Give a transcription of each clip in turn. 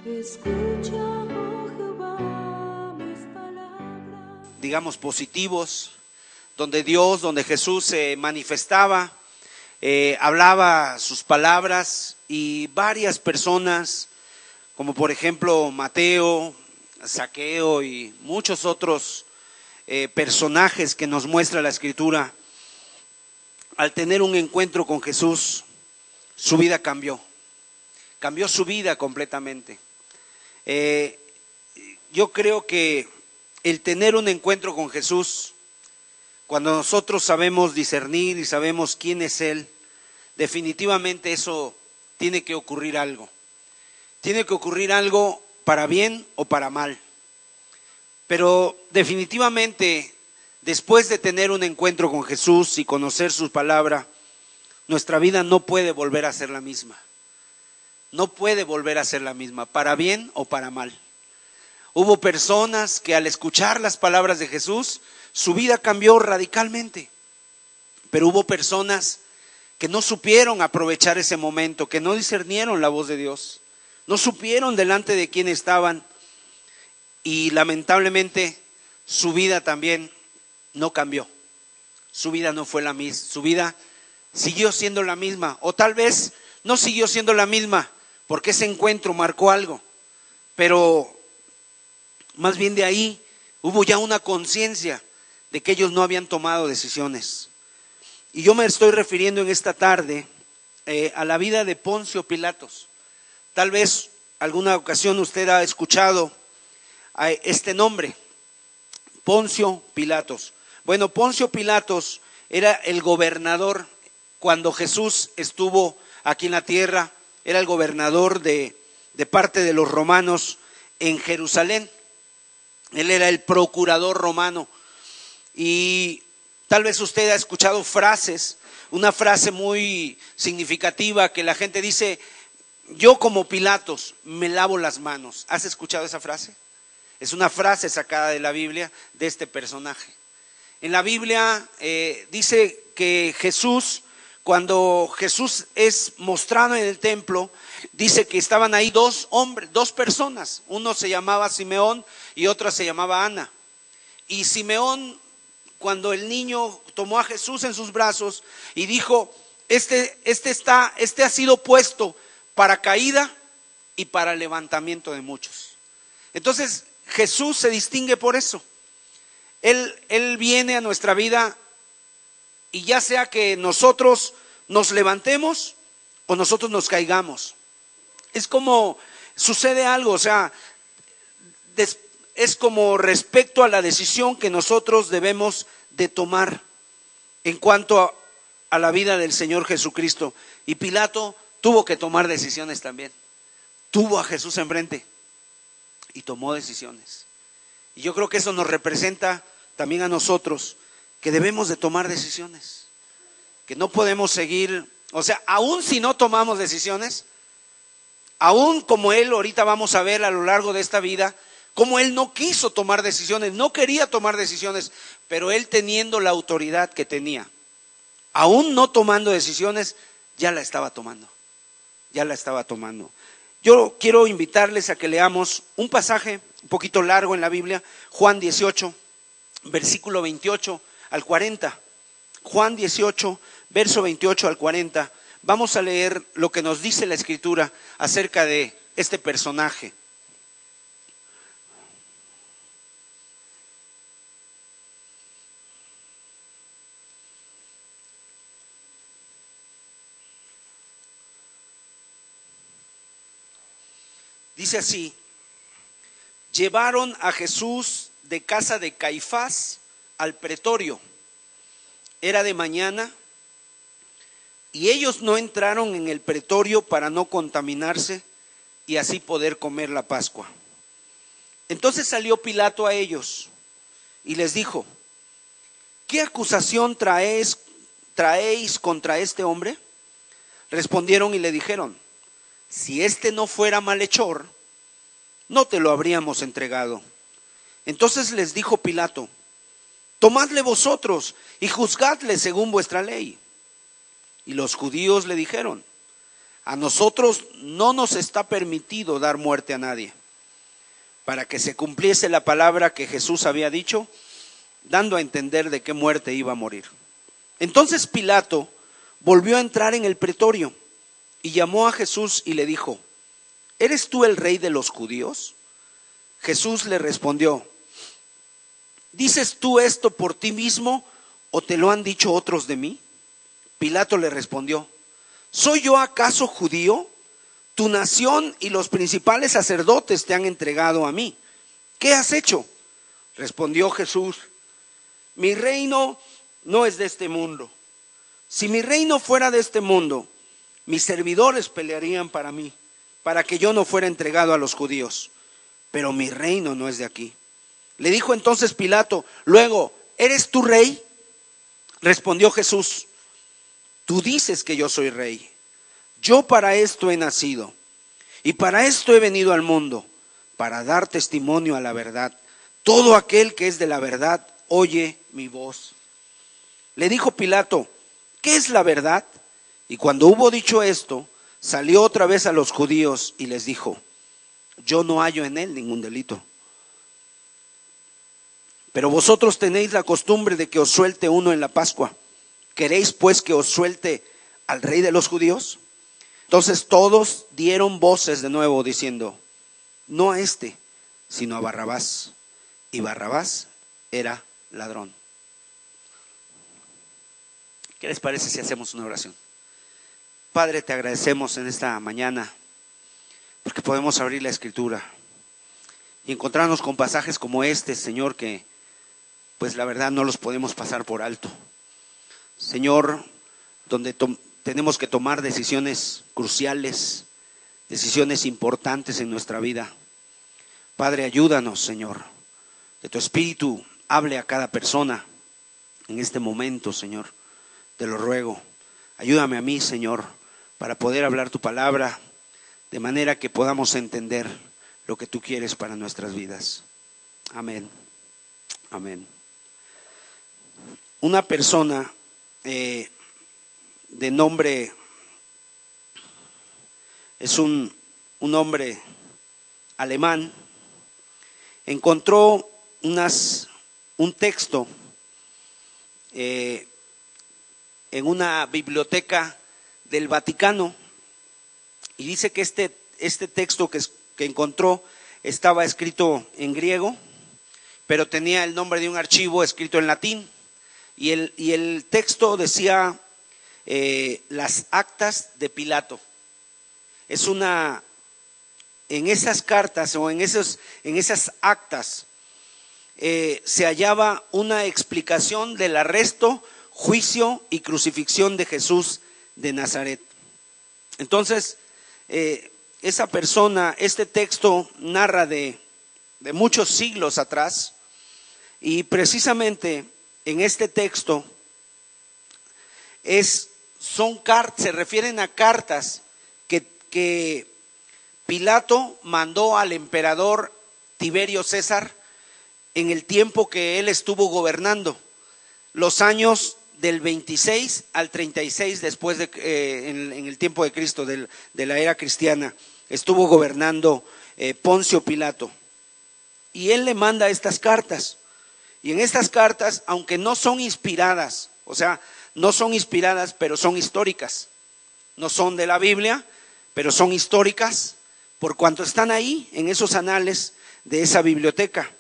Escucha, oh Jehová, mis palabras. Digamos, positivos, donde Jesús se manifestaba, hablaba sus palabras, y varias personas, como por ejemplo Mateo, Zaqueo y muchos otros personajes que nos muestra la Escritura, al tener un encuentro con Jesús, su vida cambió su vida completamente. Yo creo que el tener un encuentro con Jesús, cuando nosotros sabemos discernir y sabemos quién es Él, definitivamente eso tiene que ocurrir algo. Tiene que ocurrir algo para bien o para mal. Pero definitivamente, después de tener un encuentro con Jesús y conocer su palabra, nuestra vida no puede volver a ser la misma. No puede volver a ser la misma, para bien o para mal. Hubo personas que al escuchar las palabras de Jesús, su vida cambió radicalmente. Pero hubo personas que no supieron aprovechar ese momento, que no discernieron la voz de Dios, no supieron delante de quién estaban, y lamentablemente su vida también no cambió. Su vida no fue la misma, su vida siguió siendo la misma, o tal vez no siguió siendo la misma, porque ese encuentro marcó algo, pero más bien de ahí hubo ya una conciencia de que ellos no habían tomado decisiones. Y yo me estoy refiriendo en esta tarde a la vida de Poncio Pilatos. Tal vez alguna ocasión usted ha escuchado este nombre, Poncio Pilatos. Bueno, Poncio Pilatos era el gobernador cuando Jesús estuvo aquí en la tierra. Era el gobernador de parte de los romanos en Jerusalén. Él era el procurador romano. Y tal vez usted ha escuchado frases, una frase muy significativa que la gente dice: yo como Pilatos me lavo las manos. ¿Has escuchado esa frase? Es una frase sacada de la Biblia, de este personaje. En la Biblia dice que Jesús, cuando Jesús es mostrado en el templo, dice que estaban ahí dos personas. Uno se llamaba Simeón y otra se llamaba Ana. Y Simeón, cuando el niño tomó a Jesús en sus brazos y dijo: este ha sido puesto para caída y para levantamiento de muchos. Entonces Jesús se distingue por eso. Él viene a nuestra vida, y ya sea que nosotros nos levantemos o nosotros nos caigamos, es como sucede algo, o sea, es como respecto a la decisión que nosotros debemos de tomar en cuanto a la vida del Señor Jesucristo. Y Pilato tuvo que tomar decisiones también. Tuvo a Jesús enfrente y tomó decisiones. Y yo creo que eso nos representa también a nosotros, que debemos de tomar decisiones, que no podemos seguir, o sea, aún si no tomamos decisiones, aún como él, ahorita vamos a ver a lo largo de esta vida, como él no quiso tomar decisiones, no quería tomar decisiones, pero él, teniendo la autoridad que tenía, aún no tomando decisiones, ya la estaba tomando. Yo quiero invitarles a que leamos un pasaje un poquito largo en la Biblia, Juan 18, versículo 28 al 40. Juan 18, verso 28 al 40. Vamos a leer lo que nos dice la Escritura acerca de este personaje. Dice así: llevaron a Jesús de casa de Caifás al pretorio. Era de mañana, y ellos no entraron en el pretorio para no contaminarse y así poder comer la Pascua. Entonces salió Pilato a ellos y les dijo: ¿qué acusación traéis contra este hombre? Respondieron y le dijeron: si este no fuera malhechor, no te lo habríamos entregado. Entonces les dijo Pilato: tomadle vosotros y juzgadle según vuestra ley. Y los judíos le dijeron: a nosotros no nos está permitido dar muerte a nadie, para que se cumpliese la palabra que Jesús había dicho, dando a entender de qué muerte iba a morir. Entonces Pilato volvió a entrar en el pretorio y llamó a Jesús y le dijo: ¿eres tú el rey de los judíos? Jesús le respondió: ¿dices tú esto por ti mismo o te lo han dicho otros de mí? Pilato le respondió: ¿soy yo acaso judío? Tu nación y los principales sacerdotes te han entregado a mí. ¿Qué has hecho? Respondió Jesús: mi reino no es de este mundo. Si mi reino fuera de este mundo, mis servidores pelearían para mí, para que yo no fuera entregado a los judíos. Pero mi reino no es de aquí. Le dijo entonces Pilato: luego, ¿eres tú rey? Respondió Jesús: tú dices que yo soy rey. Yo para esto he nacido y para esto he venido al mundo, para dar testimonio a la verdad. Todo aquel que es de la verdad oye mi voz. Le dijo Pilato: ¿qué es la verdad? Y cuando hubo dicho esto, salió otra vez a los judíos y les dijo: yo no hallo en él ningún delito. Pero vosotros tenéis la costumbre de que os suelte uno en la Pascua. ¿Queréis pues que os suelte al rey de los judíos? Entonces todos dieron voces de nuevo diciendo: no a este, sino a Barrabás. Y Barrabás era ladrón. ¿Qué les parece si hacemos una oración? Padre, te agradecemos en esta mañana porque podemos abrir la Escritura y encontrarnos con pasajes como este, Señor, que pues la verdad no los podemos pasar por alto. Señor, donde tenemos que tomar decisiones cruciales, decisiones importantes en nuestra vida. Padre, ayúdanos, Señor, que tu Espíritu hable a cada persona en este momento, Señor. Te lo ruego. Ayúdame a mí, Señor, para poder hablar tu palabra de manera que podamos entender lo que tú quieres para nuestras vidas. Amén. Amén. Una persona de nombre, es un hombre alemán, encontró un texto en una biblioteca del Vaticano y dice que este texto que encontró estaba escrito en griego, pero tenía el nombre de un archivo escrito en latín y el texto decía las actas de Pilato. En esas cartas o en esas actas se hallaba una explicación del arresto, juicio y crucifixión de Jesús de Nazaret. Entonces, esa persona, este texto narra de muchos siglos atrás, y precisamente en este texto se refieren a cartas que Pilato mandó al emperador Tiberio César en el tiempo que él estuvo gobernando, los años del 26 al 36 después en el tiempo de Cristo, de la era cristiana, estuvo gobernando Poncio Pilato. Y él le manda estas cartas. Y en estas cartas, aunque no son inspiradas, o sea, no son inspiradas, pero son históricas. No son de la Biblia, pero son históricas, por cuanto están ahí en esos anales de esa biblioteca.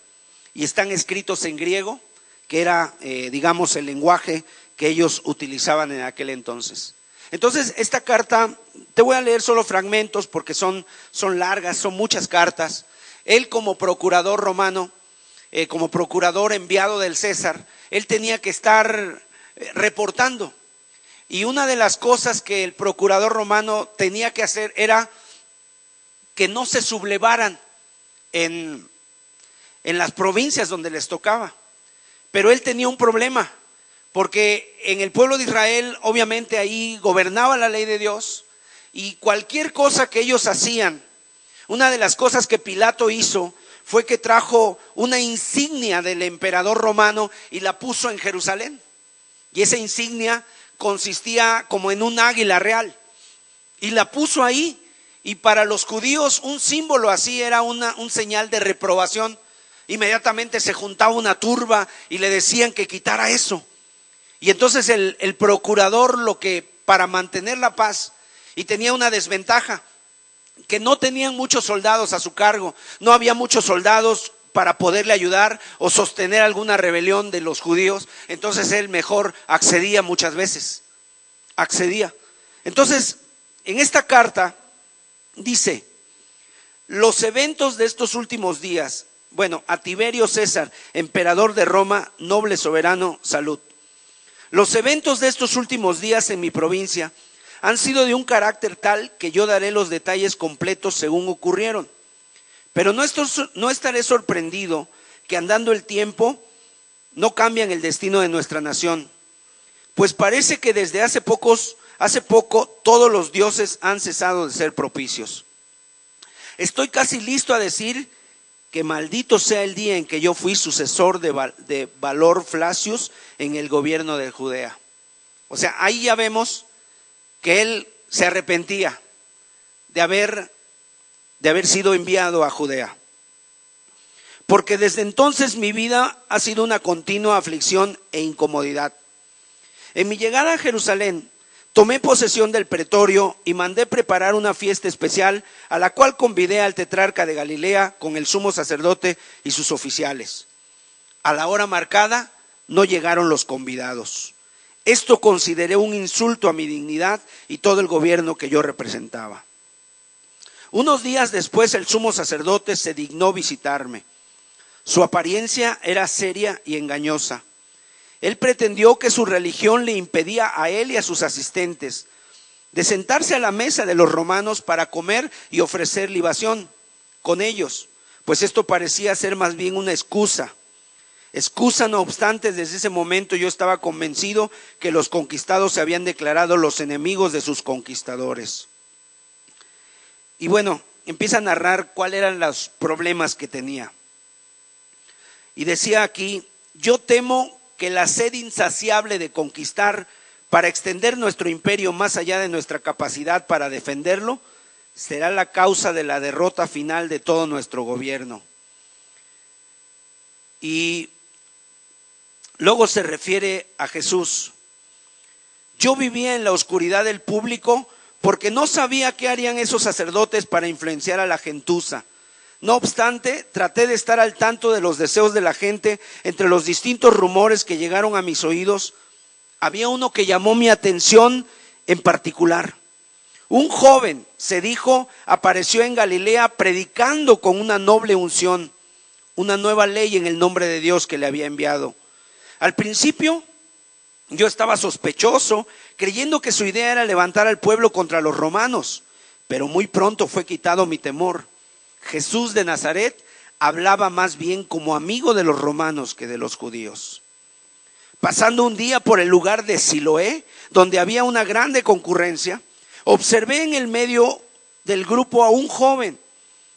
Y están escritos en griego, que era, digamos, el lenguaje que ellos utilizaban en aquel entonces. Entonces, esta carta, te voy a leer solo fragmentos porque son largas, son muchas cartas. Él como procurador romano, como procurador enviado del César, él tenía que estar reportando. Y una de las cosas que el procurador romano tenía que hacer era que no se sublevaran en las provincias donde les tocaba. Pero él tenía un problema, porque en el pueblo de Israel, obviamente ahí gobernaba la ley de Dios, y cualquier cosa que ellos hacían, una de las cosas que Pilato hizo fue que trajo una insignia del emperador romano y la puso en Jerusalén. Y esa insignia consistía como en un águila real. y la puso ahí. Y para los judíos un símbolo así era un señal de reprobación. Inmediatamente se juntaba una turba y le decían que quitara eso. Y entonces el procurador, para mantener la paz, y tenía una desventaja, que no tenían muchos soldados a su cargo, no había muchos soldados para poderle ayudar o sostener alguna rebelión de los judíos. Entonces él mejor accedía muchas veces, accedía. Entonces en esta carta dice: los eventos de estos últimos días, a Tiberio César, emperador de Roma, noble soberano, salud. Los eventos de estos últimos días en mi provincia han sido de un carácter tal que yo daré los detalles completos según ocurrieron. Pero no estaré sorprendido que andando el tiempo no cambian el destino de nuestra nación. Pues parece que desde hace poco todos los dioses han cesado de ser propicios. Estoy casi listo a decir que maldito sea el día en que yo fui sucesor de Valor Flacius en el gobierno de Judea. O sea, ahí ya vemos que él se arrepentía de haber sido enviado a Judea. Porque desde entonces mi vida ha sido una continua aflicción e incomodidad. En mi llegada a Jerusalén, tomé posesión del pretorio y mandé preparar una fiesta especial a la cual convidé al tetrarca de Galilea con el sumo sacerdote y sus oficiales. A la hora marcada no llegaron los convidados. Esto consideré un insulto a mi dignidad y todo el gobierno que yo representaba. Unos días después el sumo sacerdote se dignó visitarme. Su apariencia era seria y engañosa. Él pretendió que su religión le impedía a él y a sus asistentes de sentarse a la mesa de los romanos para comer y ofrecer libación con ellos, pues esto parecía ser más bien una excusa. No obstante, desde ese momento yo estaba convencido que los conquistados se habían declarado los enemigos de sus conquistadores. Y empieza a narrar cuáles eran los problemas que tenía. Y decía aquí: yo temo que la sed insaciable de conquistar para extender nuestro imperio más allá de nuestra capacidad para defenderlo será la causa de la derrota final de todo nuestro gobierno. Y luego se refiere a Jesús. Yo vivía en la oscuridad del público porque no sabía qué harían esos sacerdotes para influenciar a la gentuza. No obstante, traté de estar al tanto de los deseos de la gente. Entre los distintos rumores que llegaron a mis oídos, había uno que llamó mi atención en particular. Un joven, se dijo, apareció en Galilea predicando con una noble unción, una nueva ley en el nombre de Dios que le había enviado. Al principio, yo estaba sospechoso, creyendo que su idea era levantar al pueblo contra los romanos, pero muy pronto fue quitado mi temor. Jesús de Nazaret hablaba más bien como amigo de los romanos que de los judíos. Pasando un día por el lugar de Siloé, donde había una grande concurrencia, observé en el medio del grupo a un joven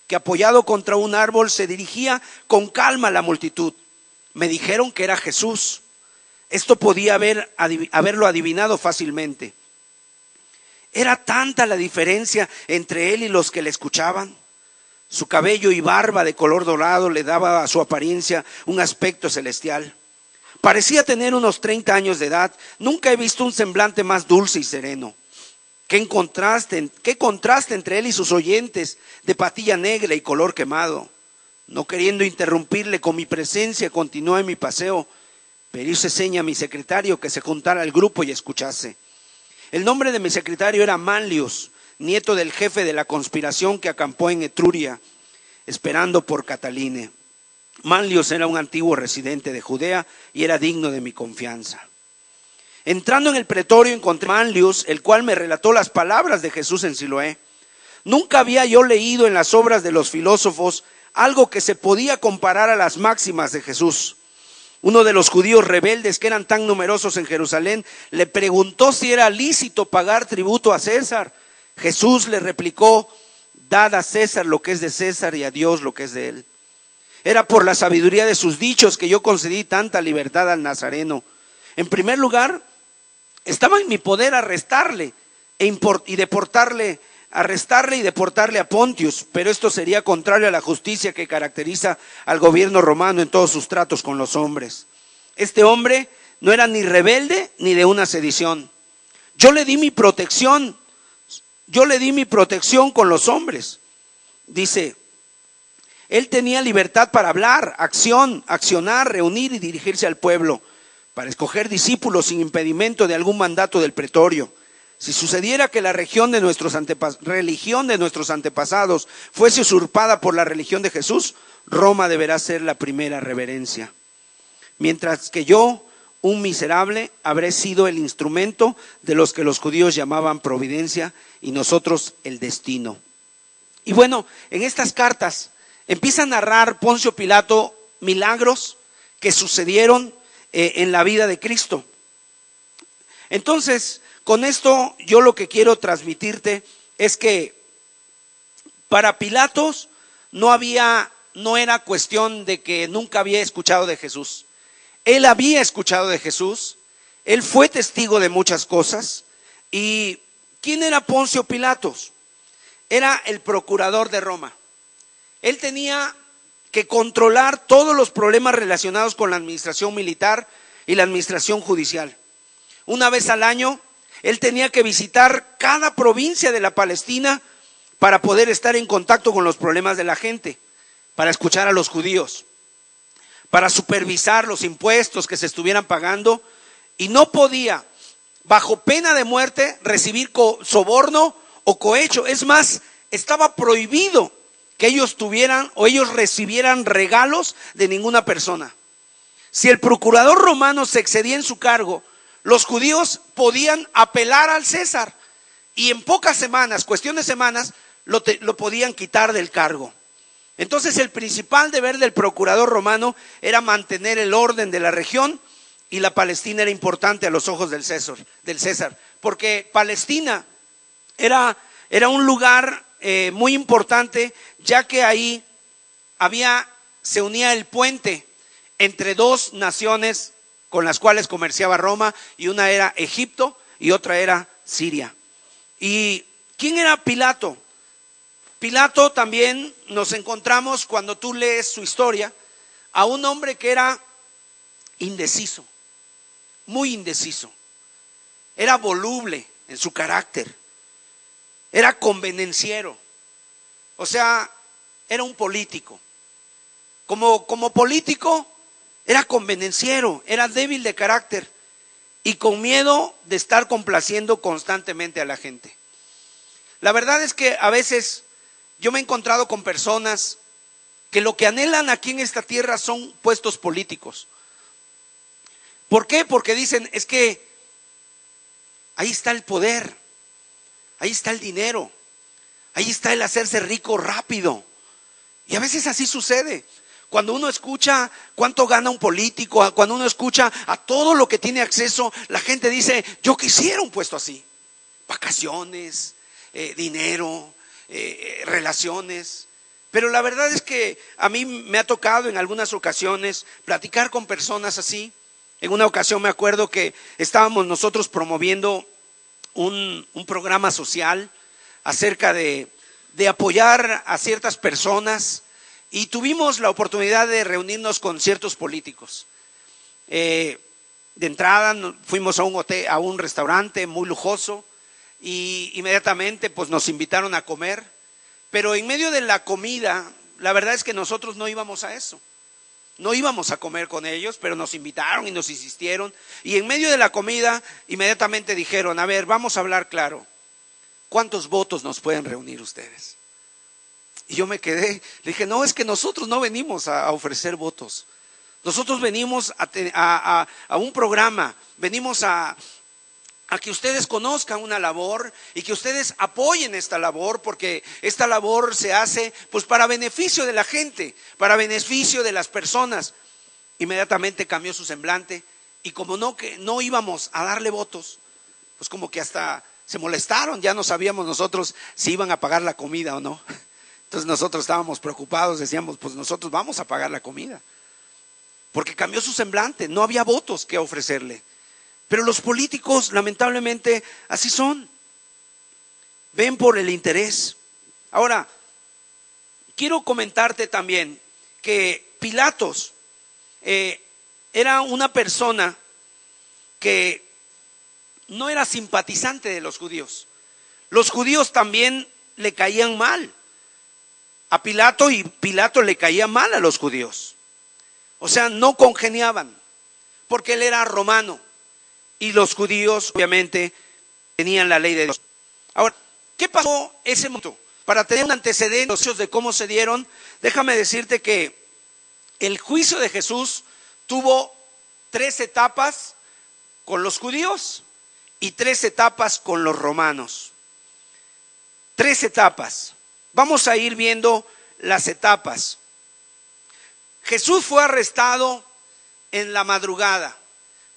que, apoyado contra un árbol, se dirigía con calma a la multitud. Me dijeron que era Jesús. Esto podía haberlo adivinado fácilmente. Era tanta la diferencia entre él y los que le escuchaban. Su cabello y barba de color dorado le daba a su apariencia un aspecto celestial. Parecía tener unos 30 años de edad. Nunca he visto un semblante más dulce y sereno. Qué contraste entre él y sus oyentes de patilla negra y color quemado. No queriendo interrumpirle con mi presencia, continué mi paseo, pero hice seña a mi secretario que se juntara al grupo y escuchase. El nombre de mi secretario era Manlius, nieto del jefe de la conspiración que acampó en Etruria, esperando por Cataline. Manlius era un antiguo residente de Judea y era digno de mi confianza. Entrando en el pretorio encontré a Manlius, el cual me relató las palabras de Jesús en Siloé. Nunca había yo leído en las obras de los filósofos algo que se podía comparar a las máximas de Jesús. Uno de los judíos rebeldes que eran tan numerosos en Jerusalén le preguntó si era lícito pagar tributo a César. Jesús le replicó: dad a César lo que es de César y a Dios lo que es de él. Era por la sabiduría de sus dichos que yo concedí tanta libertad al nazareno. En primer lugar, estaba en mi poder arrestarle y deportarle, arrestarle y deportarle a Pontius, pero esto sería contrario a la justicia que caracteriza al gobierno romano en todos sus tratos con los hombres. Este hombre no era ni rebelde ni de una sedición. Yo le di mi protección con los hombres. Dice, él tenía libertad para hablar, accionar, reunir y dirigirse al pueblo, para escoger discípulos sin impedimento de algún mandato del pretorio. Si sucediera que la religión de nuestros antepasados fuese usurpada por la religión de Jesús, Roma deberá ser la primera reverencia. Mientras que yo, un miserable, habré sido el instrumento de los que los judíos llamaban providencia y nosotros el destino. Y bueno, en estas cartas empieza a narrar Poncio Pilato milagros que sucedieron en la vida de Cristo. Entonces, con esto yo lo que quiero transmitirte es que para Pilatos no era cuestión de que nunca había escuchado de Jesús. Él había escuchado de Jesús, él fue testigo de muchas cosas. ¿Y quién era Poncio Pilatos? Era el procurador de Roma. Él tenía que controlar todos los problemas relacionados con la administración militar y la administración judicial. Una vez al año, él tenía que visitar cada provincia de la Palestina para poder estar en contacto con los problemas de la gente, para escuchar a los judíos, para supervisar los impuestos que se estuvieran pagando, y no podía, bajo pena de muerte, recibir soborno o cohecho. Es más, estaba prohibido que ellos tuvieran o ellos recibieran regalos de ninguna persona. Si el procurador romano se excedía en su cargo, los judíos podían apelar al César y en pocas semanas, cuestión de semanas, lo podían quitar del cargo. Entonces el principal deber del procurador romano era mantener el orden de la región, y la Palestina era importante a los ojos del César, porque Palestina era un lugar muy importante, ya que ahí se unía el puente entre dos naciones con las cuales comerciaba Roma, y una era Egipto y otra era Siria. ¿Y quién era Pilato? Pilato también nos encontramos, cuando tú lees su historia, a un hombre que era indeciso, muy indeciso. Era voluble en su carácter, era convenenciero, o sea, era un político. Como político era convenenciero, era débil de carácter y con miedo de estar complaciendo constantemente a la gente. La verdad es que a veces yo me he encontrado con personas que lo que anhelan aquí en esta tierra son puestos políticos. ¿Por qué? Porque dicen, es que ahí está el poder, ahí está el dinero, ahí está el hacerse rico rápido. Y a veces así sucede. Cuando uno escucha cuánto gana un político, cuando uno escucha a todo lo que tiene acceso, la gente dice, yo quisiera un puesto así. Vacaciones, dinero, relaciones. Pero la verdad es que a mí me ha tocado en algunas ocasiones platicar con personas así. En una ocasión me acuerdo que estábamos nosotros promoviendo un programa social acerca de apoyar a ciertas personas, y tuvimos la oportunidad de reunirnos con ciertos políticos. De entrada fuimos a un hotel, a un restaurante muy lujoso, y inmediatamente pues nos invitaron a comer. Pero en medio de la comida, la verdad es que nosotros no íbamos a eso. No íbamos a comer con ellos, pero nos invitaron y nos insistieron. Y en medio de la comida, inmediatamente dijeron, a ver, vamos a hablar claro. ¿Cuántos votos nos pueden reunir ustedes? Y yo me quedé, le dije, no, es que nosotros no venimos a ofrecer votos. Nosotros venimos a un programa, venimos a que ustedes conozcan una labor y que ustedes apoyen esta labor, porque esta labor se hace pues para beneficio de la gente, para beneficio de las personas. Inmediatamente cambió su semblante, y como no íbamos a darle votos, pues como que hasta se molestaron. Ya no sabíamos nosotros si iban a pagar la comida o no. Entonces nosotros estábamos preocupados, decíamos, pues nosotros vamos a pagar la comida, porque cambió su semblante, no había votos que ofrecerle. Pero los políticos, lamentablemente, así son. ven por el interés. Ahora, quiero comentarte también que Pilatos era una persona que no era simpatizante de los judíos. Los judíos también le caían mal a Pilato y Pilato le caía mal a los judíos. O sea, no congeniaban porque él era romano y los judíos obviamente tenían la ley de Dios. Ahora, ¿qué pasó ese momento? Para tener un antecedente de cómo se dieron, déjame decirte que el juicio de Jesús tuvo 3 etapas con los judíos y 3 etapas con los romanos. 3 etapas. Vamos a ir viendo las etapas. Jesús fue arrestado en la madrugada.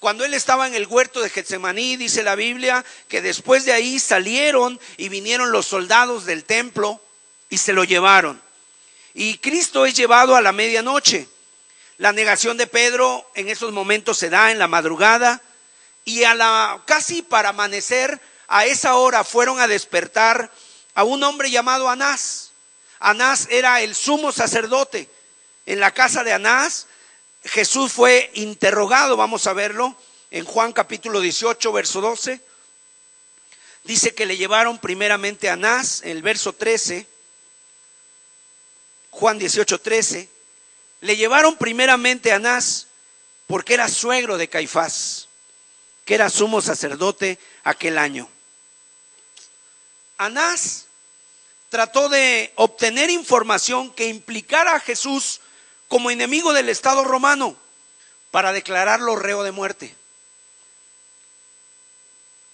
Cuando él estaba en el huerto de Getsemaní, dice la Biblia que después de ahí salieron y vinieron los soldados del templo y se lo llevaron. Y Cristo es llevado a la medianoche. La negación de Pedro en esos momentos se da en la madrugada y casi para amanecer, a esa hora fueron a despertar a un hombre llamado Anás. Anás era el sumo sacerdote. En la casa de Anás Jesús fue interrogado, vamos a verlo en Juan capítulo 18, verso 12. Dice que le llevaron primeramente a Anás, en el verso 13, Juan 18, 13. Le llevaron primeramente a Anás porque era suegro de Caifás, que era sumo sacerdote aquel año. Anás trató de obtener información que implicara a Jesús como enemigo del Estado romano para declararlo reo de muerte.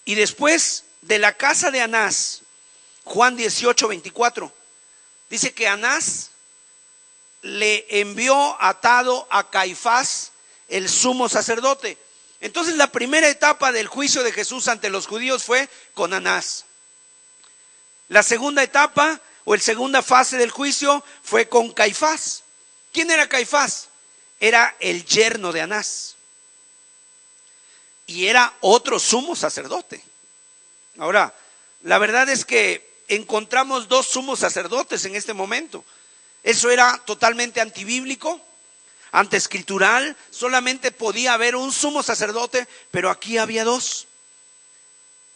Y después de la casa de Anás, Juan 18, 24, dice que Anás le envió atado a Caifás, el sumo sacerdote. Entonces la primera etapa del juicio de Jesús ante los judíos fue con Anás. La segunda etapa o la segunda fase del juicio fue con Caifás. ¿Quién era Caifás? Era el yerno de Anás y era otro sumo sacerdote. Ahora, la verdad es que encontramos 2 sumos sacerdotes en este momento. Eso era totalmente antibíblico, antiescritural. Solamente podía haber un sumo sacerdote, pero aquí había 2.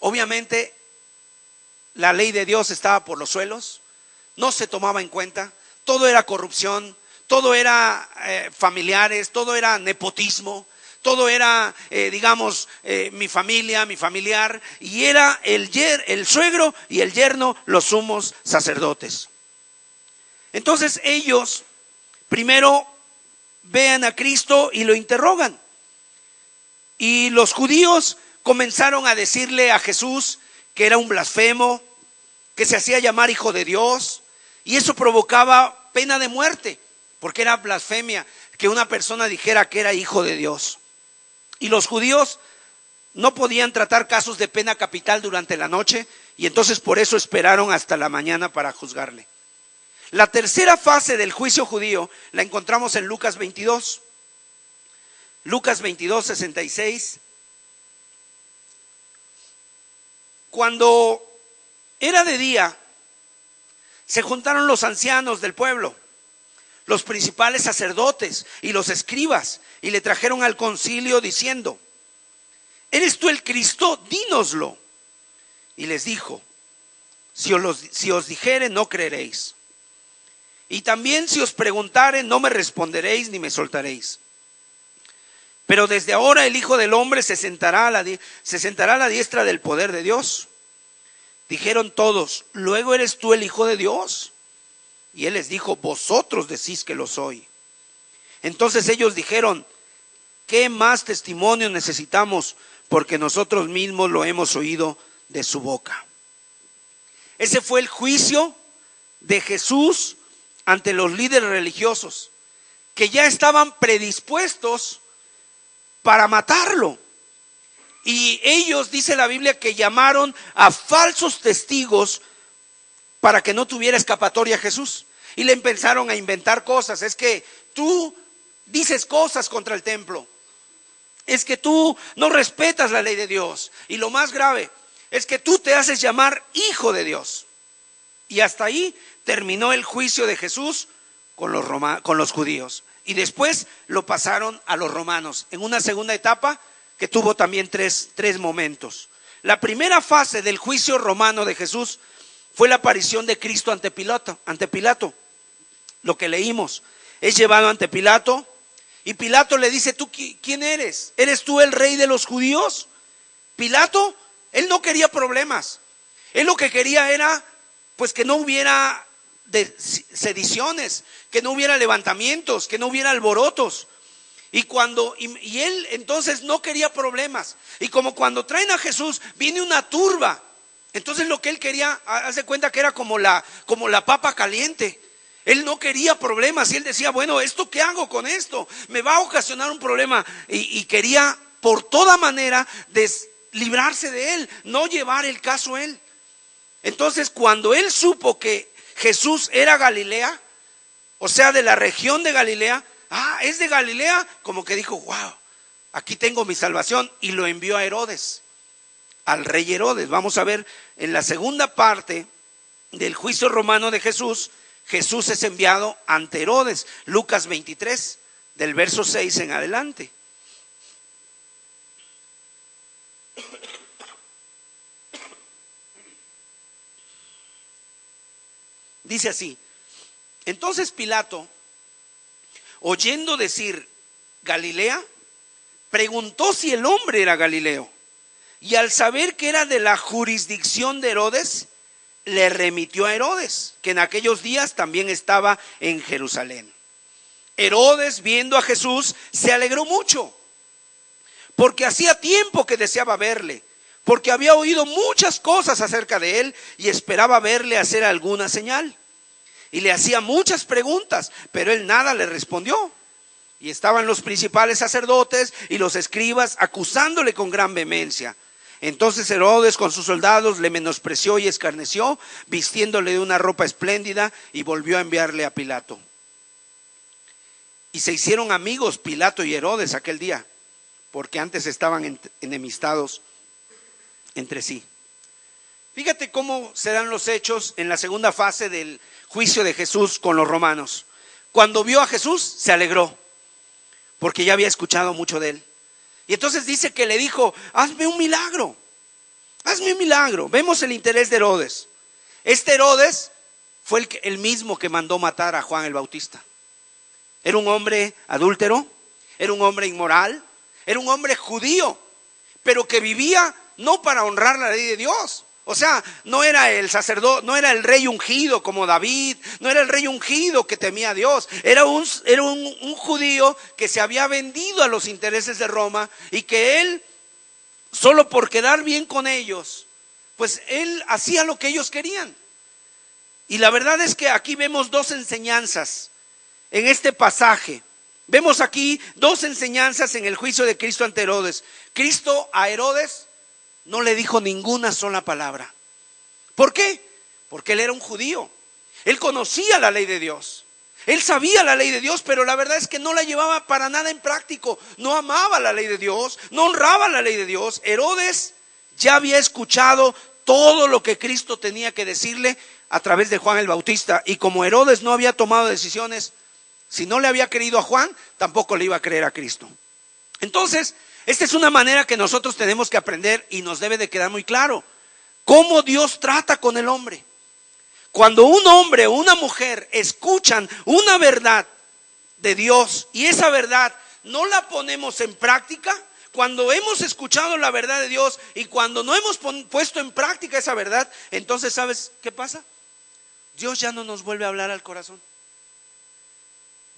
Obviamente la ley de Dios estaba por los suelos, no se tomaba en cuenta, todo era corrupción, todo era familiares, todo era nepotismo, todo era, mi familia, mi familiar, y era el suegro y el yerno los sumos sacerdotes. Entonces ellos primero vean a Cristo y lo interrogan. Y los judíos comenzaron a decirle a Jesús que era un blasfemo, que se hacía llamar hijo de Dios, y eso provocaba pena de muerte, porque era blasfemia que una persona dijera que era hijo de Dios. Y los judíos no podían tratar casos de pena capital durante la noche, y entonces por eso esperaron hasta la mañana para juzgarle. La tercera fase del juicio judío la encontramos en Lucas 22. Lucas 22, 66. Cuando era de día, se juntaron los ancianos del pueblo, los principales sacerdotes y los escribas, y le trajeron al concilio diciendo: ¿eres tú el Cristo? Dínoslo. Y les dijo: si os dijere, no creeréis. Y también si os preguntare, no me responderéis ni me soltaréis. Pero desde ahora el Hijo del Hombre se sentará a la diestra del poder de Dios. Dijeron todos: ¿luego eres tú el Hijo de Dios? Y él les dijo: vosotros decís que lo soy. Entonces ellos dijeron: ¿qué más testimonio necesitamos? Porque nosotros mismos lo hemos oído de su boca. Ese fue el juicio de Jesús ante los líderes religiosos, que ya estaban predispuestos para matarlo. Y ellos, dice la Biblia, que llamaron a falsos testigos para que no tuviera escapatoria Jesús. Y le empezaron a inventar cosas. Es que tú dices cosas contra el templo. Es que tú no respetas la ley de Dios. Y lo más grave es que tú te haces llamar hijo de Dios. Y hasta ahí terminó el juicio de Jesús con los judíos. Y después lo pasaron a los romanos, en una segunda etapa que tuvo también tres momentos. La primera fase del juicio romano de Jesús fue la aparición de Cristo ante Pilato. Lo que leímos, es llevado ante Pilato y Pilato le dice: ¿tú quién eres? ¿Eres tú el rey de los judíos? Pilato, él no quería problemas. Él lo que quería era pues que no hubiera sediciones, que no hubiera levantamientos, que no hubiera alborotos. Y él entonces no quería problemas. Y como cuando traen a Jesús viene una turba, entonces lo que él quería, hace cuenta que era como la papa caliente. Él no quería problemas y él decía: bueno, ¿esto qué hago con esto? Me va a ocasionar un problema. Y quería por toda manera librarse de él, no llevar el caso a él. Entonces cuando él supo que Jesús era Galilea, o sea, de la región de Galilea, es de Galilea, como que dijo: wow, aquí tengo mi salvación. Y lo envió a Herodes, al rey Herodes. Vamos a ver en la segunda parte del juicio romano de Jesús, Jesús es enviado ante Herodes. Lucas 23, del verso 6 en adelante. Dice así: entonces Pilato, oyendo decir Galilea, preguntó si el hombre era Galileo. Y al saber que era de la jurisdicción de Herodes, le remitió a Herodes, que en aquellos días también estaba en Jerusalén. Herodes, viendo a Jesús, se alegró mucho, porque hacía tiempo que deseaba verle, porque había oído muchas cosas acerca de él y esperaba verle hacer alguna señal. Y le hacía muchas preguntas, pero él nada le respondió. Y estaban los principales sacerdotes y los escribas acusándole con gran vehemencia. Entonces Herodes con sus soldados le menospreció y escarneció, vistiéndole de una ropa espléndida, y volvió a enviarle a Pilato. Y se hicieron amigos Pilato y Herodes aquel día, porque antes estaban enemistados entre sí. Fíjate cómo se dan los hechos en la segunda fase del juicio de Jesús con los romanos. Cuando vio a Jesús se alegró, porque ya había escuchado mucho de él. Y entonces dice que le dijo: hazme un milagro, hazme un milagro. Vemos el interés de Herodes. Este Herodes fue el mismo que mandó matar a Juan el Bautista. Era un hombre adúltero, era un hombre inmoral, era un hombre judío, pero que vivía no para honrar la ley de Dios. O sea, no era el sacerdote, no era el rey ungido como David, no era el rey ungido que temía a Dios. Era un judío que se había vendido a los intereses de Roma, y que él, solo por quedar bien con ellos, pues él hacía lo que ellos querían. Y la verdad es que aquí vemos dos enseñanzas en este pasaje. Vemos aquí dos enseñanzas en el juicio de Cristo ante Herodes. Cristo a Herodes no le dijo ninguna sola palabra. ¿Por qué? Porque él era un judío. Él conocía la ley de Dios. Él sabía la ley de Dios, pero la verdad es que no la llevaba para nada en práctico. No amaba la ley de Dios, no honraba la ley de Dios. Herodes ya había escuchado todo lo que Cristo tenía que decirle a través de Juan el Bautista. Y como Herodes no había tomado decisiones, si no le había creído a Juan, tampoco le iba a creer a Cristo. Entonces, esta es una manera que nosotros tenemos que aprender, y nos debe de quedar muy claro cómo Dios trata con el hombre. Cuando un hombre o una mujer escuchan una verdad de Dios y esa verdad no la ponemos en práctica, cuando hemos escuchado la verdad de Dios y cuando no hemos puesto en práctica esa verdad, entonces ¿sabes qué pasa? Dios ya no nos vuelve a hablar al corazón.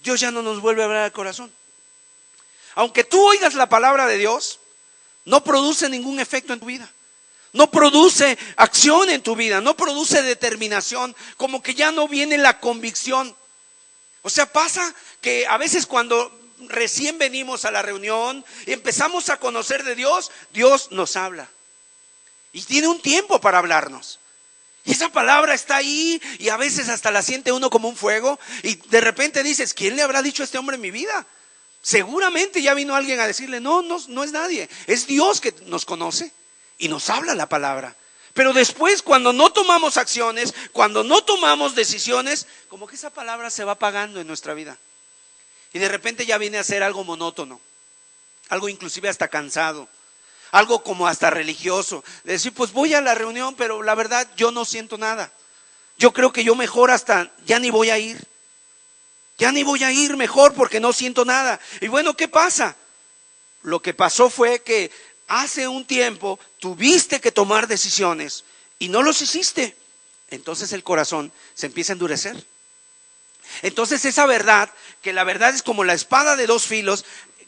Dios ya no nos vuelve a hablar al corazón. Aunque tú oigas la palabra de Dios, no produce ningún efecto en tu vida. No produce acción en tu vida, no produce determinación, como que ya no viene la convicción. O sea, pasa que a veces cuando recién venimos a la reunión y empezamos a conocer de Dios, Dios nos habla. Y tiene un tiempo para hablarnos. Y esa palabra está ahí y a veces hasta la siente uno como un fuego. Y de repente dices: ¿quién le habrá dicho a este hombre en mi vida? Seguramente ya vino alguien a decirle: no es nadie, es Dios que nos conoce y nos habla la palabra. Pero después, cuando no tomamos acciones, cuando no tomamos decisiones, como que esa palabra se va apagando en nuestra vida. Y de repente ya viene a ser algo monótono, algo inclusive hasta cansado, algo como hasta religioso. De decir, pues voy a la reunión, pero la verdad yo no siento nada. Yo creo que yo mejor hasta ya ni voy a ir. Ya ni voy a ir mejor porque no siento nada. Y bueno, ¿qué pasa? Lo que pasó fue que hace un tiempo tuviste que tomar decisiones y no los hiciste. Entonces el corazón se empieza a endurecer. Entonces esa verdad, que la verdad es como la espada de dos filos,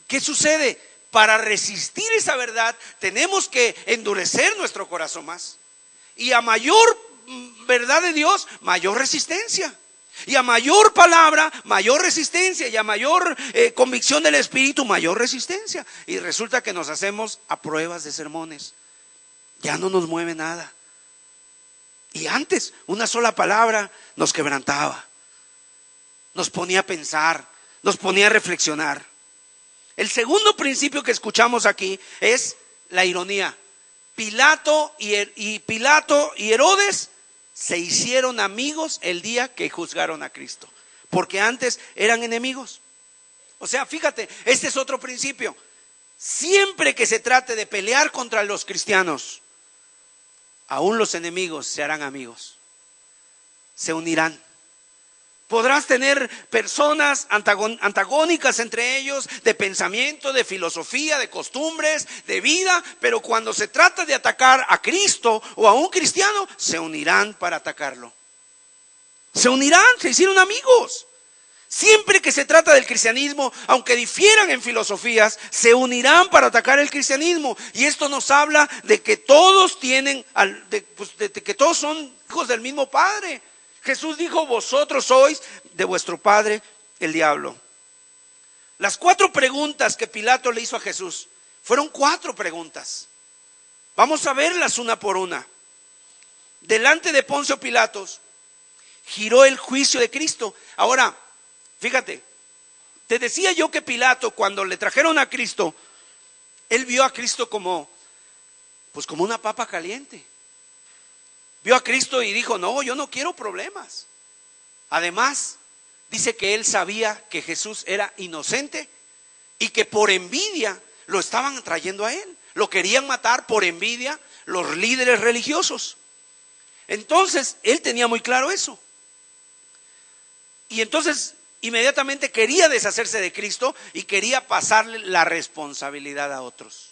¿qué sucede? Para resistir esa verdad tenemos que endurecer nuestro corazón más. Y a mayor verdad de Dios, mayor resistencia. Y a mayor palabra, mayor resistencia. Y a mayor convicción del Espíritu, mayor resistencia. Y resulta que nos hacemos a pruebas de sermones. Ya no nos mueve nada. Y antes, una sola palabra nos quebrantaba. Nos ponía a pensar, nos ponía a reflexionar. El segundo principio que escuchamos aquí es la ironía. Pilato y Herodes se hicieron amigos el día que juzgaron a Cristo, porque antes eran enemigos. O sea, fíjate, este es otro principio. Siempre que se trate de pelear contra los cristianos, aún los enemigos se harán amigos, se unirán. Podrás tener personas antagónicas entre ellos, de pensamiento, de filosofía, de costumbres, de vida, pero cuando se trata de atacar a Cristo o a un cristiano, se unirán para atacarlo. Se unirán, se hicieron amigos. Siempre que se trata del cristianismo, aunque difieran en filosofías, se unirán para atacar el cristianismo. Y esto nos habla de que todos de que todos son hijos del mismo Padre. Jesús dijo, vosotros sois de vuestro padre el diablo. Las 4 preguntas que Pilato le hizo a Jesús fueron 4 preguntas. Vamos a verlas una por una. Delante de Poncio Pilatos giró el juicio de Cristo. Ahora, fíjate, te decía yo que Pilato, cuando le trajeron a Cristo, él vio a Cristo como una papa caliente. Vio a Cristo y dijo, no, yo no quiero problemas. Además, dice que él sabía que Jesús era inocente y que por envidia lo estaban trayendo a él. Lo querían matar por envidia los líderes religiosos. Entonces, él tenía muy claro eso. Y entonces, inmediatamente quería deshacerse de Cristo y quería pasarle la responsabilidad a otros.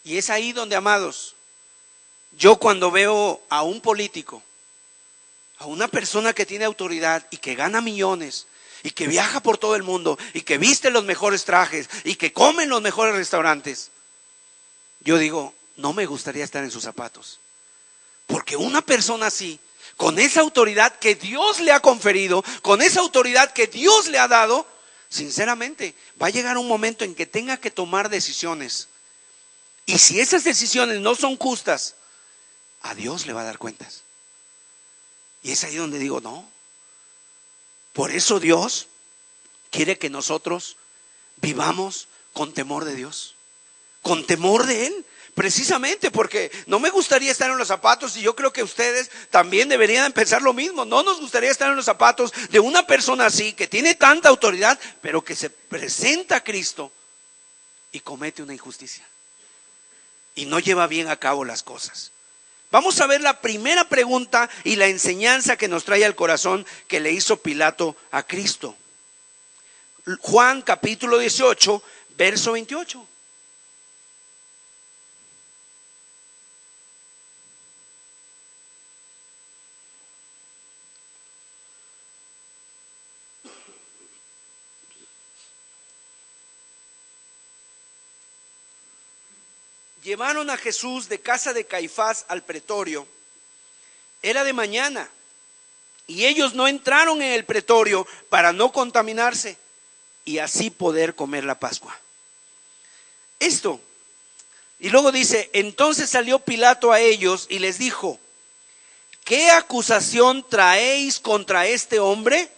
Y es ahí donde, amados, yo cuando veo a un político, a una persona que tiene autoridad y que gana millones y que viaja por todo el mundo y que viste los mejores trajes y que come en los mejores restaurantes, yo digo, no me gustaría estar en sus zapatos. Porque una persona así, con esa autoridad que Dios le ha conferido, con esa autoridad que Dios le ha dado, sinceramente, va a llegar un momento en que tenga que tomar decisiones. Y si esas decisiones no son justas, a Dios le va a dar cuentas. Y es ahí donde digo, no. Por eso Dios quiere que nosotros vivamos con temor de Dios, con temor de Él. Precisamente porque no me gustaría estar en los zapatos, y yo creo que ustedes también deberían pensar lo mismo. No nos gustaría estar en los zapatos de una persona así, que tiene tanta autoridad, pero que se presenta a Cristo y comete una injusticia y no lleva bien a cabo las cosas. Vamos a ver la primera pregunta y la enseñanza que nos trae al corazón que le hizo Pilato a Cristo. Juan capítulo 18, verso 28. Llevaron a Jesús de casa de Caifás al pretorio. Era de mañana y ellos no entraron en el pretorio para no contaminarse y así poder comer la Pascua. Esto. Y luego dice, entonces salió Pilato a ellos y les dijo, ¿qué acusación traéis contra este hombre?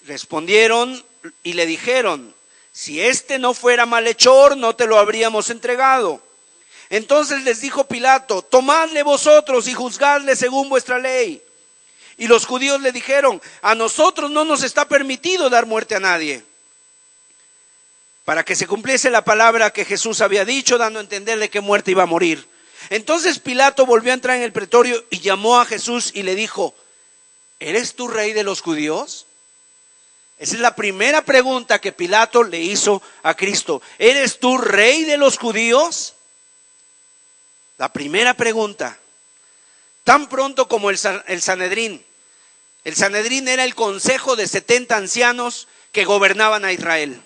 Respondieron y le dijeron, si este no fuera malhechor, no te lo habríamos entregado. Entonces les dijo Pilato: tomadle vosotros y juzgadle según vuestra ley. Y los judíos le dijeron: a nosotros no nos está permitido dar muerte a nadie. Para que se cumpliese la palabra que Jesús había dicho, dando a entender de qué muerte iba a morir. Entonces Pilato volvió a entrar en el pretorio y llamó a Jesús y le dijo: ¿eres tú rey de los judíos? Esa es la primera pregunta que Pilato le hizo a Cristo. ¿Eres tú rey de los judíos? La primera pregunta. Tan pronto como el Sanedrín. El Sanedrín era el consejo de 70 ancianos que gobernaban a Israel.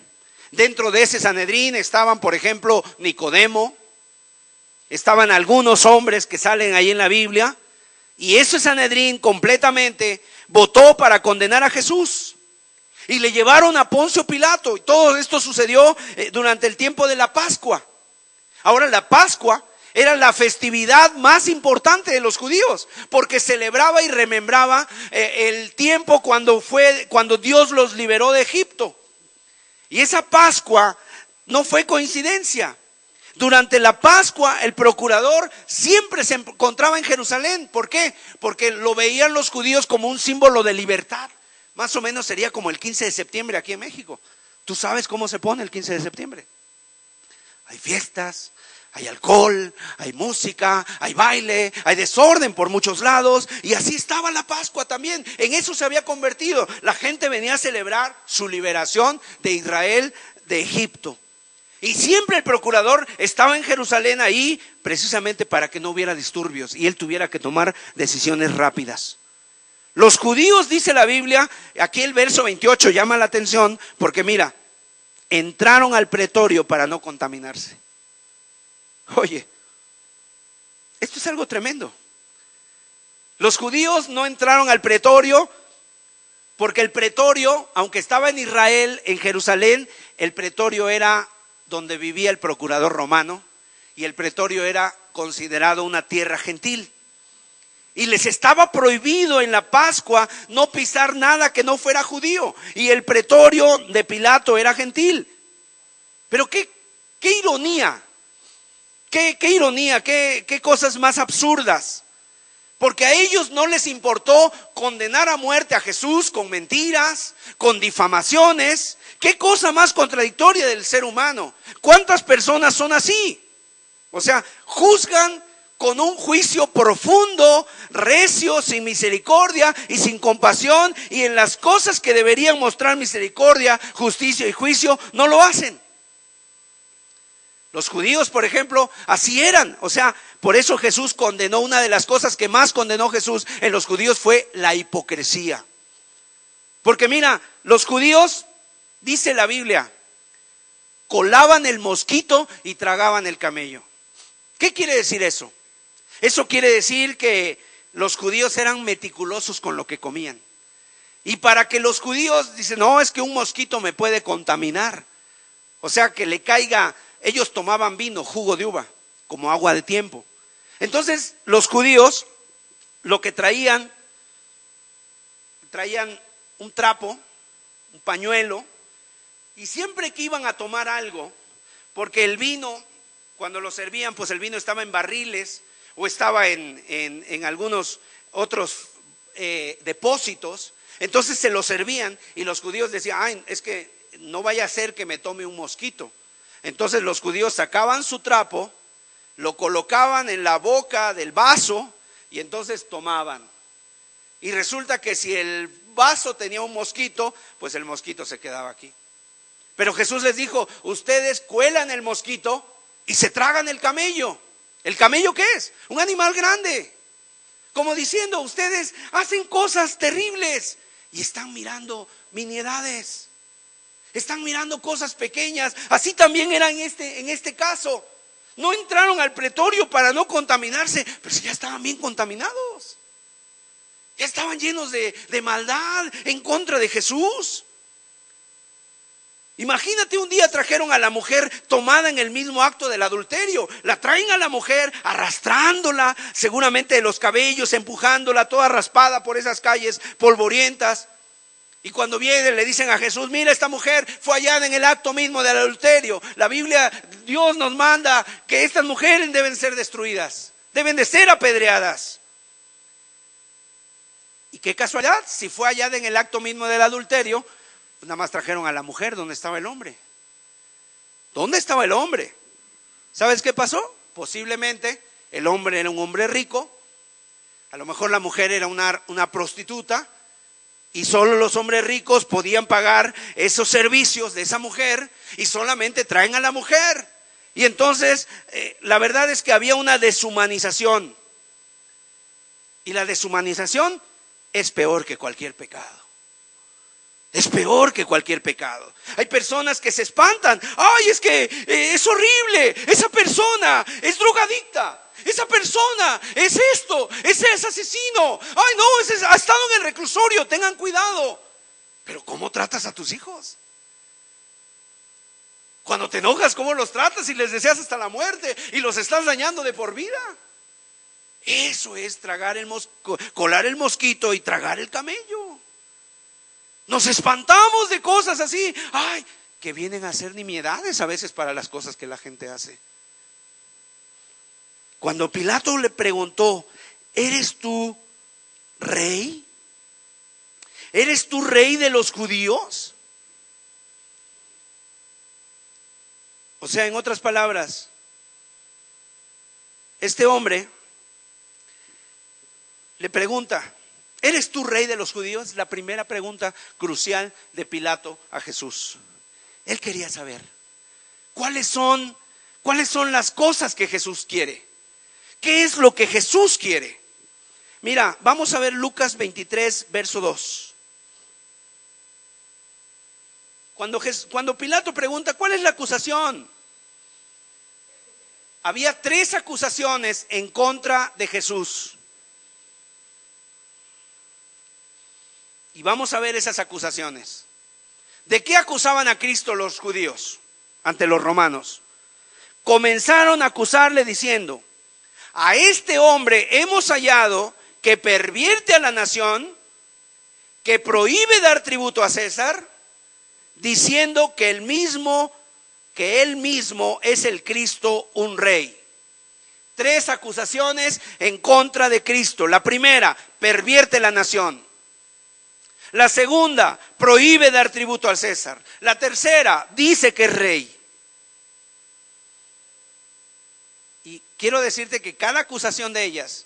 Dentro de ese Sanedrín estaban, por ejemplo, Nicodemo. Estaban algunos hombres que salen ahí en la Biblia. Y ese Sanedrín completamente votó para condenar a Jesús. Y le llevaron a Poncio Pilato. Y todo esto sucedió durante el tiempo de la Pascua. Ahora, la Pascua era la festividad más importante de los judíos, porque celebraba y remembraba el tiempo cuando Dios los liberó de Egipto. Y esa Pascua no fue coincidencia. Durante la Pascua el procurador siempre se encontraba en Jerusalén. ¿Por qué? Porque lo veían los judíos como un símbolo de libertad. Más o menos sería como el 15 de septiembre aquí en México. ¿Tú sabes cómo se pone el 15 de septiembre? Hay fiestas, hay alcohol, hay música, hay baile, hay desorden por muchos lados. Y así estaba la Pascua también. En eso se había convertido. La gente venía a celebrar su liberación de Israel de Egipto. Y siempre el procurador estaba en Jerusalén ahí precisamente para que no hubiera disturbios y él tuviera que tomar decisiones rápidas. Los judíos, dice la Biblia, aquí el verso 28 llama la atención porque mira, entraron al pretorio para no contaminarse. Oye, esto es algo tremendo. Los judíos no entraron al pretorio porque el pretorio, aunque estaba en Israel, en Jerusalén, el pretorio era donde vivía el procurador romano y el pretorio era considerado una tierra gentil. Y les estaba prohibido en la Pascua no pisar nada que no fuera judío. Y el pretorio de Pilato era gentil. Pero qué ironía. Qué ironía, qué cosas más absurdas. Porque a ellos no les importó condenar a muerte a Jesús con mentiras, con difamaciones. Qué cosa más contradictoria del ser humano. ¿Cuántas personas son así? O sea, juzgan con un juicio profundo, recio, sin misericordia y sin compasión. Y en las cosas que deberían mostrar misericordia, justicia y juicio, no lo hacen. Los judíos, por ejemplo, así eran. O sea, por eso Jesús condenó, una de las cosas que más condenó Jesús en los judíos fue la hipocresía. Porque mira, los judíos, dice la Biblia, colaban el mosquito y tragaban el camello. ¿Qué quiere decir eso? Eso quiere decir que los judíos eran meticulosos con lo que comían. Y para que los judíos dicen, no, es que un mosquito me puede contaminar. O sea, que le caiga. Ellos tomaban vino, jugo de uva, como agua de tiempo. Entonces, los judíos lo que traían un trapo, un pañuelo, y siempre que iban a tomar algo, porque el vino, cuando lo servían, pues el vino estaba en barriles o estaba en algunos otros depósitos, entonces se lo servían y los judíos decían, ay, es que no vaya a ser que me tome un mosquito. Entonces los judíos sacaban su trapo, lo colocaban en la boca del vaso y entonces tomaban. Y resulta que si el vaso tenía un mosquito, pues el mosquito se quedaba aquí. Pero Jesús les dijo, ustedes cuelan el mosquito y se tragan el camello. ¿El camello qué es? Un animal grande. Como diciendo, ustedes hacen cosas terribles y están mirando nimiedades. Están mirando cosas pequeñas. Así también era en este caso. No entraron al pretorio para no contaminarse, pero ya estaban bien contaminados. Ya estaban llenos de maldad en contra de Jesús. Imagínate, un día trajeron a la mujer tomada en el mismo acto del adulterio. La traen a la mujer arrastrándola, seguramente de los cabellos, empujándola toda raspada por esas calles polvorientas. Y cuando vienen le dicen a Jesús, mira, esta mujer fue hallada en el acto mismo del adulterio. La Biblia, Dios nos manda que estas mujeres deben ser destruidas, deben de ser apedreadas. Y qué casualidad, si fue hallada en el acto mismo del adulterio, pues nada más trajeron a la mujer. ¿Dónde estaba el hombre? ¿Dónde estaba el hombre? ¿Sabes qué pasó? Posiblemente el hombre era un hombre rico, a lo mejor la mujer era una prostituta, y solo los hombres ricos podían pagar esos servicios de esa mujer, y solamente traen a la mujer. Y entonces la verdad es que había una deshumanización, y la deshumanización es peor que cualquier pecado. Es peor que cualquier pecado. Hay personas que se espantan. Ay, es que es horrible. Esa persona es drogadicta. Esa persona es esto. Ese es asesino. Ay, no, ha estado en el reclusorio. Tengan cuidado. Pero ¿cómo tratas a tus hijos? Cuando te enojas, ¿cómo los tratas? Y les deseas hasta la muerte y los estás dañando de por vida. Eso es colar el mosquito y tragar el camello. Nos espantamos de cosas así, ay, que vienen a ser nimiedades a veces para las cosas que la gente hace. Cuando Pilato le preguntó, ¿eres tú rey? ¿Eres tú rey de los judíos? O sea, en otras palabras, este hombre le pregunta, ¿eres tú rey de los judíos? La primera pregunta crucial de Pilato a Jesús. Él quería saber cuáles son las cosas que Jesús quiere. ¿Qué es lo que Jesús quiere? Mira, vamos a ver Lucas 23, verso 2. Cuando Pilato pregunta, ¿cuál es la acusación? Había 3 acusaciones en contra de Jesús. Y vamos a ver esas acusaciones. ¿De qué acusaban a Cristo los judíos ante los romanos? Comenzaron a acusarle diciendo, a este hombre hemos hallado que pervierte a la nación, que prohíbe dar tributo a César, diciendo que él mismo es el Cristo, un rey. 3 acusaciones en contra de Cristo. La primera, pervierte la nación. La segunda, prohíbe dar tributo al César. La tercera, dice que es rey. Y quiero decirte que cada acusación de ellas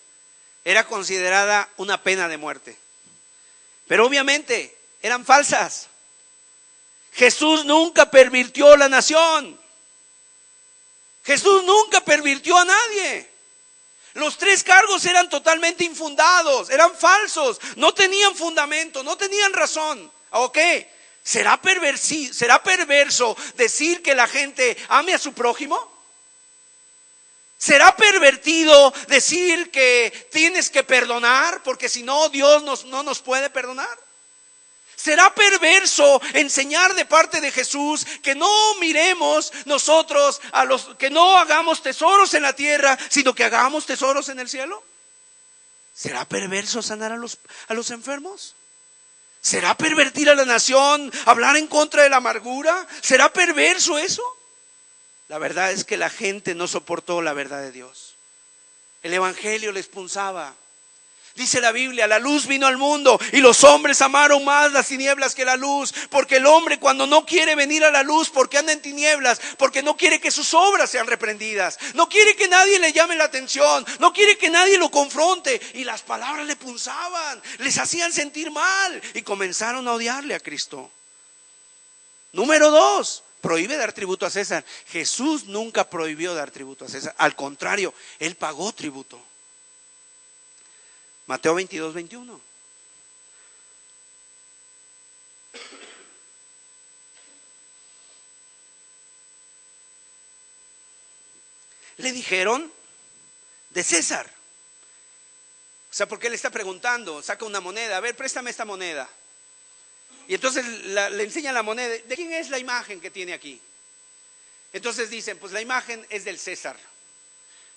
era considerada una pena de muerte. Pero obviamente eran falsas. Jesús nunca pervirtió la nación. Jesús nunca pervirtió a nadie. Los 3 cargos eran totalmente infundados, eran falsos, no tenían fundamento, no tenían razón. ¿Ok? ¿Será perverso decir que la gente ame a su prójimo? ¿Será pervertido decir que tienes que perdonar porque si no Dios no nos puede perdonar? ¿Será perverso enseñar de parte de Jesús que no miremos nosotros que no hagamos tesoros en la tierra, sino que hagamos tesoros en el cielo? ¿Será perverso sanar a los enfermos? ¿Será pervertir a la nación, hablar en contra de la amargura? ¿Será perverso eso? La verdad es que la gente no soportó la verdad de Dios. El evangelio les punzaba. Dice la Biblia, la luz vino al mundo y los hombres amaron más las tinieblas que la luz, porque el hombre cuando no quiere venir a la luz, porque anda en tinieblas, porque no quiere que sus obras sean reprendidas, no quiere que nadie le llame la atención, no quiere que nadie lo confronte, y las palabras le punzaban, les hacían sentir mal y comenzaron a odiarle a Cristo. Número 2, prohíbe dar tributo a César. Jesús nunca prohibió dar tributo a César, al contrario, él pagó tributo. Mateo 22, 21. Le dijeron de César. O sea, porque le está preguntando, saca una moneda, a ver, préstame esta moneda. Y entonces le enseña la moneda. ¿De quién es la imagen que tiene aquí? Entonces dicen, pues la imagen es del César.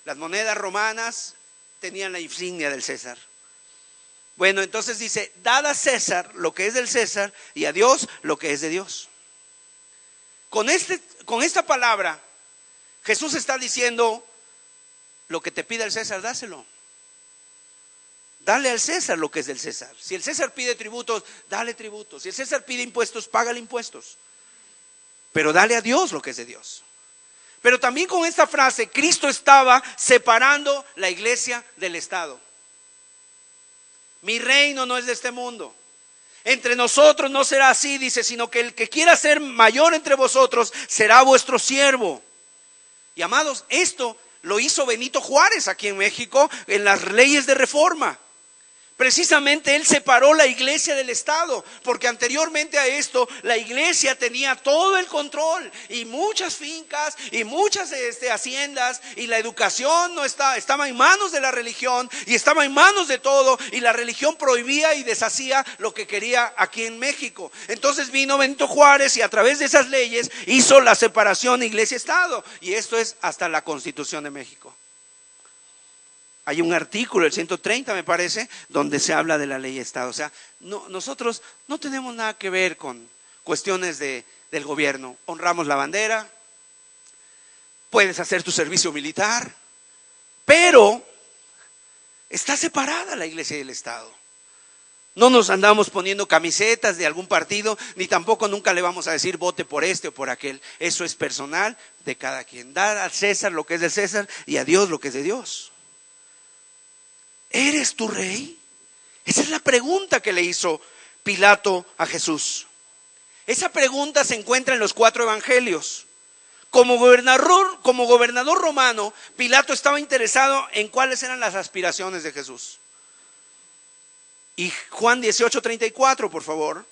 Las monedas romanas tenían la insignia del César. Bueno, entonces dice, dad a César lo que es del César y a Dios lo que es de Dios. Con esta palabra, Jesús está diciendo, lo que te pida el César, dáselo. Dale al César lo que es del César. Si el César pide tributos, dale tributos. Si el César pide impuestos, págale impuestos. Pero dale a Dios lo que es de Dios. Pero también con esta frase, Cristo estaba separando la iglesia del Estado. Mi reino no es de este mundo. Entre nosotros no será así, dice, sino que el que quiera ser mayor entre vosotros será vuestro siervo. Y amados, esto lo hizo Benito Juárez aquí en México en las leyes de reforma. Precisamente él separó la iglesia del Estado, porque anteriormente a esto la iglesia tenía todo el control y muchas fincas y muchas haciendas, y la educación no estaba en manos de la religión y estaba en manos de todo, y la religión prohibía y deshacía lo que quería aquí en México. Entonces vino Benito Juárez y a través de esas leyes hizo la separación iglesia-estado, y esto es hasta la Constitución de México. Hay un artículo, el 130 me parece, donde se habla de la ley de Estado. O sea, nosotros no tenemos nada que ver con cuestiones del gobierno. Honramos la bandera, puedes hacer tu servicio militar, pero está separada la iglesia y el Estado. No nos andamos poniendo camisetas de algún partido, ni tampoco nunca le vamos a decir vote por este o por aquel. Eso es personal de cada quien. Dar al César lo que es del César y a Dios lo que es de Dios. ¿Eres tu rey? Esa es la pregunta que le hizo Pilato a Jesús. Esa pregunta se encuentra en los 4 evangelios. Como gobernador romano, Pilato estaba interesado en cuáles eran las aspiraciones de Jesús. Y Juan 18:34, por favor.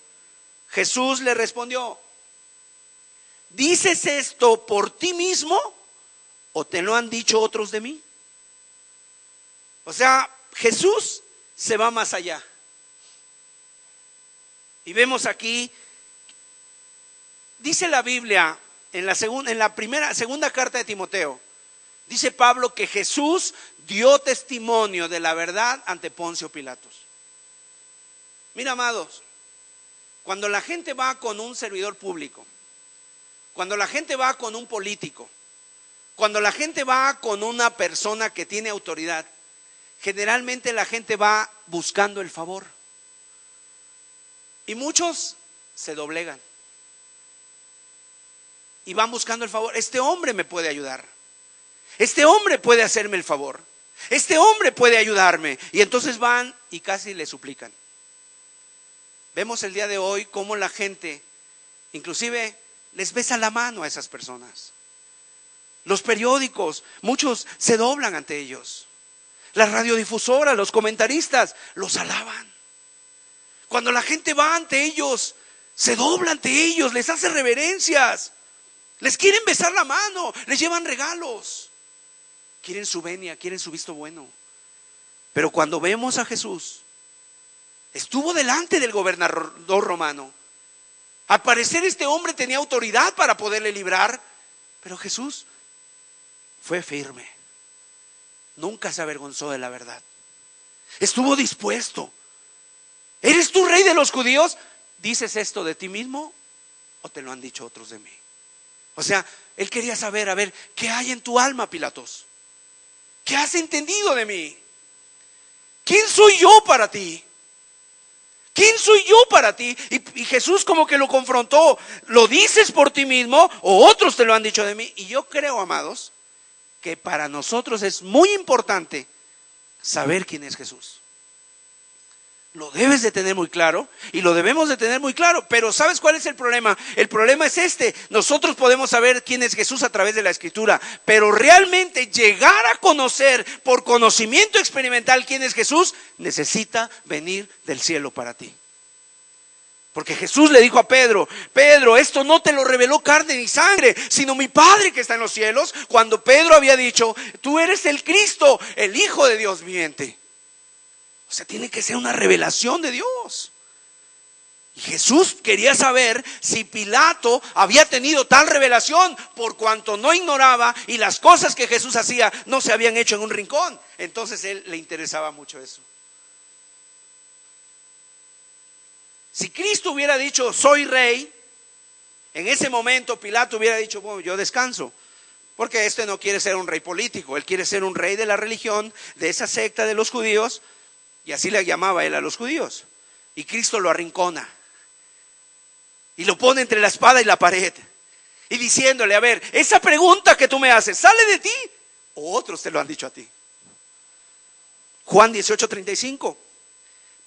Jesús le respondió: ¿dices esto por ti mismo o te lo han dicho otros de mí? O sea, Jesús se va más allá. Y vemos aquí, dice la Biblia en la segunda carta de Timoteo, dice Pablo que Jesús dio testimonio de la verdad ante Poncio Pilatos. Mira, amados, cuando la gente va con un servidor público, cuando la gente va con un político, cuando la gente va con una persona que tiene autoridad, generalmente la gente va buscando el favor. Y muchos se doblegan y van buscando el favor. Este hombre me puede ayudar. Este hombre puede hacerme el favor. Este hombre puede ayudarme. Y entonces van y casi le suplican. Vemos el día de hoy cómo la gente inclusive les besa la mano a esas personas. Los periódicos, muchos se doblan ante ellos. Las radiodifusoras, los comentaristas los alaban. Cuando la gente va ante ellos, se dobla ante ellos, les hace reverencias, les quieren besar la mano, les llevan regalos, quieren su venia, quieren su visto bueno. Pero cuando vemos a Jesús, estuvo delante del gobernador romano. Al parecer este hombre tenía autoridad para poderle librar, pero Jesús fue firme. Nunca se avergonzó de la verdad. Estuvo dispuesto. ¿Eres tú rey de los judíos? ¿Dices esto de ti mismo o te lo han dicho otros de mí? O sea, él quería saber, a ver, ¿qué hay en tu alma, Pilatos? ¿Qué has entendido de mí? ¿Quién soy yo para ti? ¿Quién soy yo para ti? Y Jesús como que lo confrontó. ¿Lo dices por ti mismo o otros te lo han dicho de mí? Y yo creo, amados, que para nosotros es muy importante saber quién es Jesús. Lo debes de tener muy claro y lo debemos de tener muy claro. Pero ¿sabes cuál es el problema? El problema es este: nosotros podemos saber quién es Jesús a través de la Escritura, pero realmente llegar a conocer por conocimiento experimental quién es Jesús necesita venir del cielo para ti. Porque Jesús le dijo a Pedro: Pedro, esto no te lo reveló carne ni sangre, sino mi Padre que está en los cielos. Cuando Pedro había dicho: tú eres el Cristo, el Hijo de Dios viviente. O sea, tiene que ser una revelación de Dios. Y Jesús quería saber si Pilato había tenido tal revelación, por cuanto no ignoraba y las cosas que Jesús hacía no se habían hecho en un rincón. Entonces él le interesaba mucho eso. Si Cristo hubiera dicho, soy rey, en ese momento Pilato hubiera dicho, bueno, yo descanso. Porque este no quiere ser un rey político, él quiere ser un rey de la religión, de esa secta de los judíos, y así le llamaba él a los judíos. Y Cristo lo arrincona y lo pone entre la espada y la pared, y diciéndole, a ver, esa pregunta que tú me haces, ¿sale de ti o otros te lo han dicho a ti? Juan 18:35,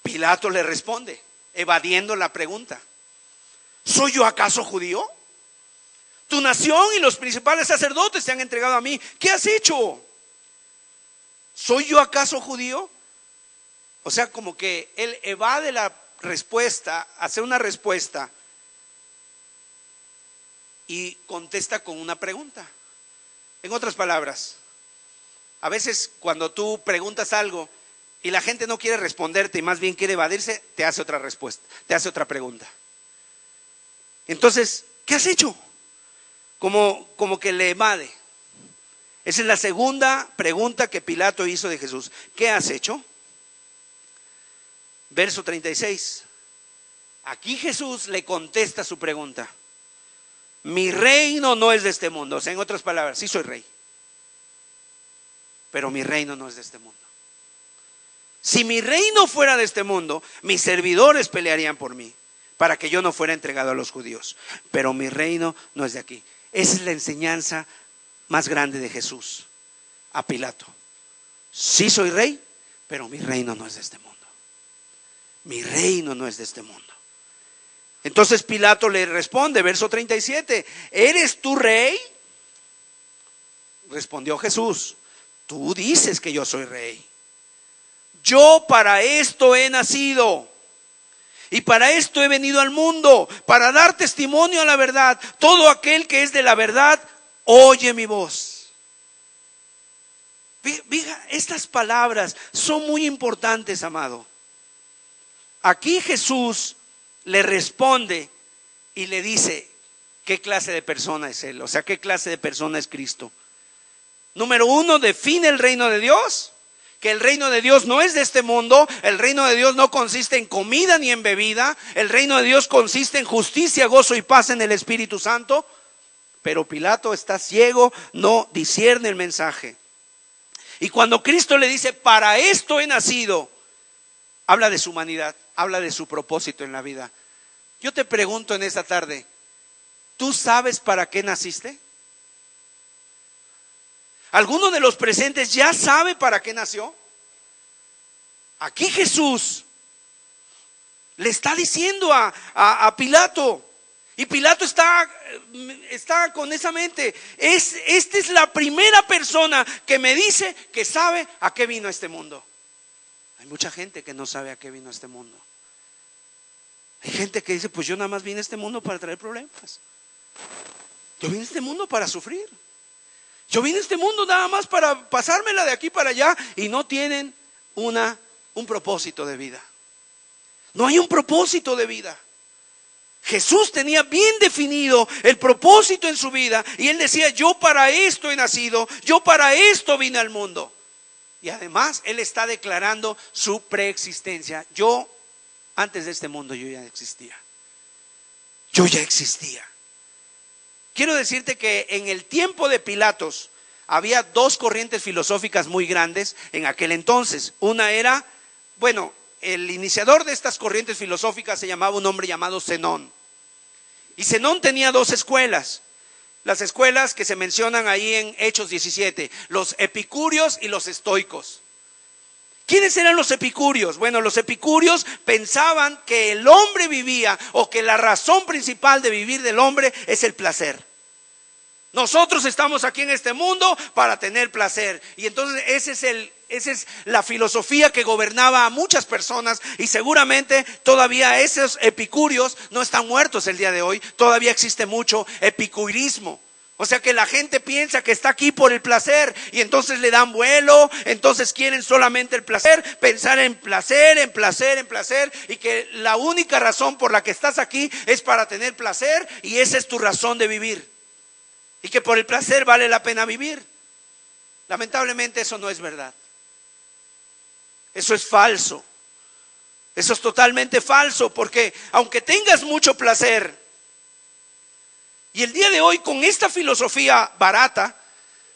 Pilato le responde, evadiendo la pregunta, ¿soy yo acaso judío? Tu nación y los principales sacerdotes te han entregado a mí. ¿Qué has hecho? ¿Soy yo acaso judío? O sea, como que él evade la respuesta, hace una respuesta y contesta con una pregunta. En otras palabras, a veces cuando tú preguntas algo y la gente no quiere responderte y más bien quiere evadirse, te hace otra respuesta, te hace otra pregunta. Entonces, ¿qué has hecho? Como que le evade. Esa es la segunda pregunta que Pilato hizo de Jesús. ¿Qué has hecho? Verso 36. Aquí Jesús le contesta su pregunta. Mi reino no es de este mundo. O sea, en otras palabras, sí soy rey, pero mi reino no es de este mundo. Si mi reino fuera de este mundo, mis servidores pelearían por mí, para que yo no fuera entregado a los judíos. Pero mi reino no es de aquí. Esa es la enseñanza más grande de Jesús a Pilato. Sí soy rey, pero mi reino no es de este mundo. Mi reino no es de este mundo. Entonces Pilato le responde, verso 37, ¿eres tú rey? Respondió Jesús, tú dices que yo soy rey. Yo para esto he nacido. Y para esto he venido al mundo, para dar testimonio a la verdad. Todo aquel que es de la verdad, oye mi voz. Fija, estas palabras son muy importantes, amado. Aquí Jesús le responde y le dice qué clase de persona es Él. O sea, qué clase de persona es Cristo. Número uno, define el reino de Dios. Que el reino de Dios no es de este mundo. El reino de Dios no consiste en comida ni en bebida. El reino de Dios consiste en justicia, gozo y paz en el Espíritu Santo. Pero Pilato está ciego, no discierne el mensaje. Y cuando Cristo le dice, para esto he nacido, habla de su humanidad, habla de su propósito en la vida. Yo te pregunto en esta tarde, ¿tú sabes para qué naciste? ¿Alguno de los presentes ya sabe para qué nació? Aquí Jesús le está diciendo a Pilato, y Pilato está con esa mente. Esta es la primera persona que me dice que sabe a qué vino a este mundo. Hay mucha gente que no sabe a qué vino a este mundo. Hay gente que dice, pues yo nada más vine a este mundo para traer problemas. Yo vine a este mundo para sufrir. Yo vine a este mundo nada más para pasármela de aquí para allá, y no tienen un propósito de vida. No hay un propósito de vida. Jesús tenía bien definido el propósito en su vida, y Él decía, yo para esto he nacido, yo para esto vine al mundo. Y además Él está declarando su preexistencia. Yo, antes de este mundo, yo ya existía. Yo ya existía. Quiero decirte que en el tiempo de Pilatos había dos corrientes filosóficas muy grandes en aquel entonces. Una era, el iniciador de estas corrientes filosóficas se llamaba un hombre llamado Zenón. Y Zenón tenía dos escuelas. Las escuelas que se mencionan ahí en Hechos 17, los epicúreos y los estoicos. ¿Quiénes eran los epicúreos? Bueno, los epicúreos pensaban que el hombre vivía, o que la razón principal de vivir del hombre es el placer. Nosotros estamos aquí en este mundo para tener placer. Y entonces esa es la filosofía que gobernaba a muchas personas. Y seguramente todavía esos epicúreos no están muertos el día de hoy. Todavía existe mucho epicurismo. O sea que la gente piensa que está aquí por el placer, y entonces le dan vuelo, entonces quieren solamente el placer, pensar en placer, en placer, en placer, y que la única razón por la que estás aquí es para tener placer, y esa es tu razón de vivir. Y que por el placer vale la pena vivir. Lamentablemente eso no es verdad. Eso es falso. Eso es totalmente falso, porque aunque tengas mucho placer, y el día de hoy con esta filosofía barata,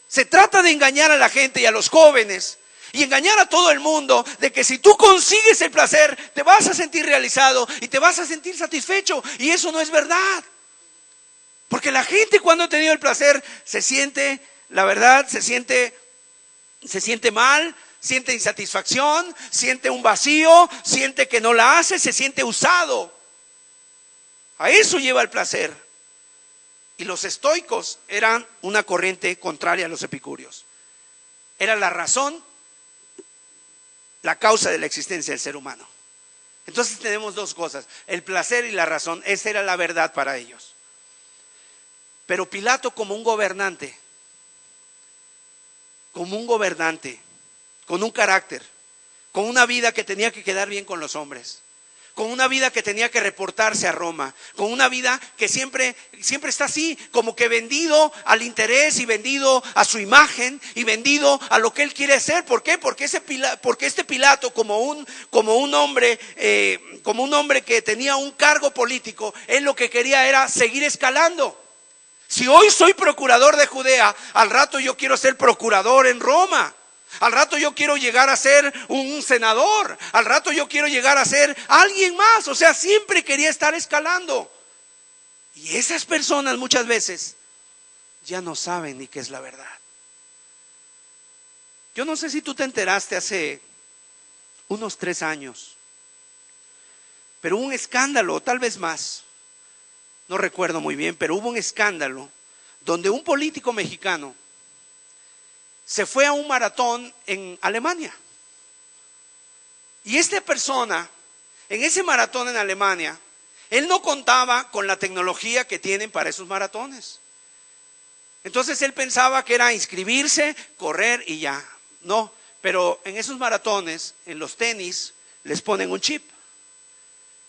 se trata de engañar a la gente y a los jóvenes, y engañar a todo el mundo, de que si tú consigues el placer, te vas a sentir realizado y te vas a sentir satisfecho, y eso no es verdad. Porque la gente cuando ha tenido el placer, se siente, la verdad, se siente mal, siente insatisfacción, siente un vacío, siente que no la hace, se siente usado. A eso lleva el placer. Y los estoicos eran una corriente contraria a los epicúreos. Era la razón, la causa de la existencia del ser humano. Entonces tenemos dos cosas, el placer y la razón. Esa era la verdad para ellos. Pero Pilato, como un gobernante, con un carácter, con una vida que tenía que quedar bien con los hombres, con una vida que tenía que reportarse a Roma, con una vida que siempre está así, como que vendido al interés y vendido a su imagen y vendido a lo que él quiere hacer. ¿Por qué? Porque este Pilato, como un hombre que tenía un cargo político, él lo que quería era seguir escalando. Si hoy soy procurador de Judea, al rato yo quiero ser procurador en Roma. Al rato yo quiero llegar a ser un senador. Al rato yo quiero llegar a ser alguien más. O sea, siempre quería estar escalando. Y esas personas muchas veces ya no saben ni qué es la verdad. Yo no sé si tú te enteraste hace unos 3 años, pero hubo un escándalo, tal vez más. No recuerdo muy bien, pero hubo un escándalo donde un político mexicano se fue a un maratón en Alemania. Y esta persona, en ese maratón en Alemania, él no contaba con la tecnología que tienen para esos maratones. Entonces él pensaba que era inscribirse, correr y ya. No, pero en esos maratones, en los tenis, les ponen un chip.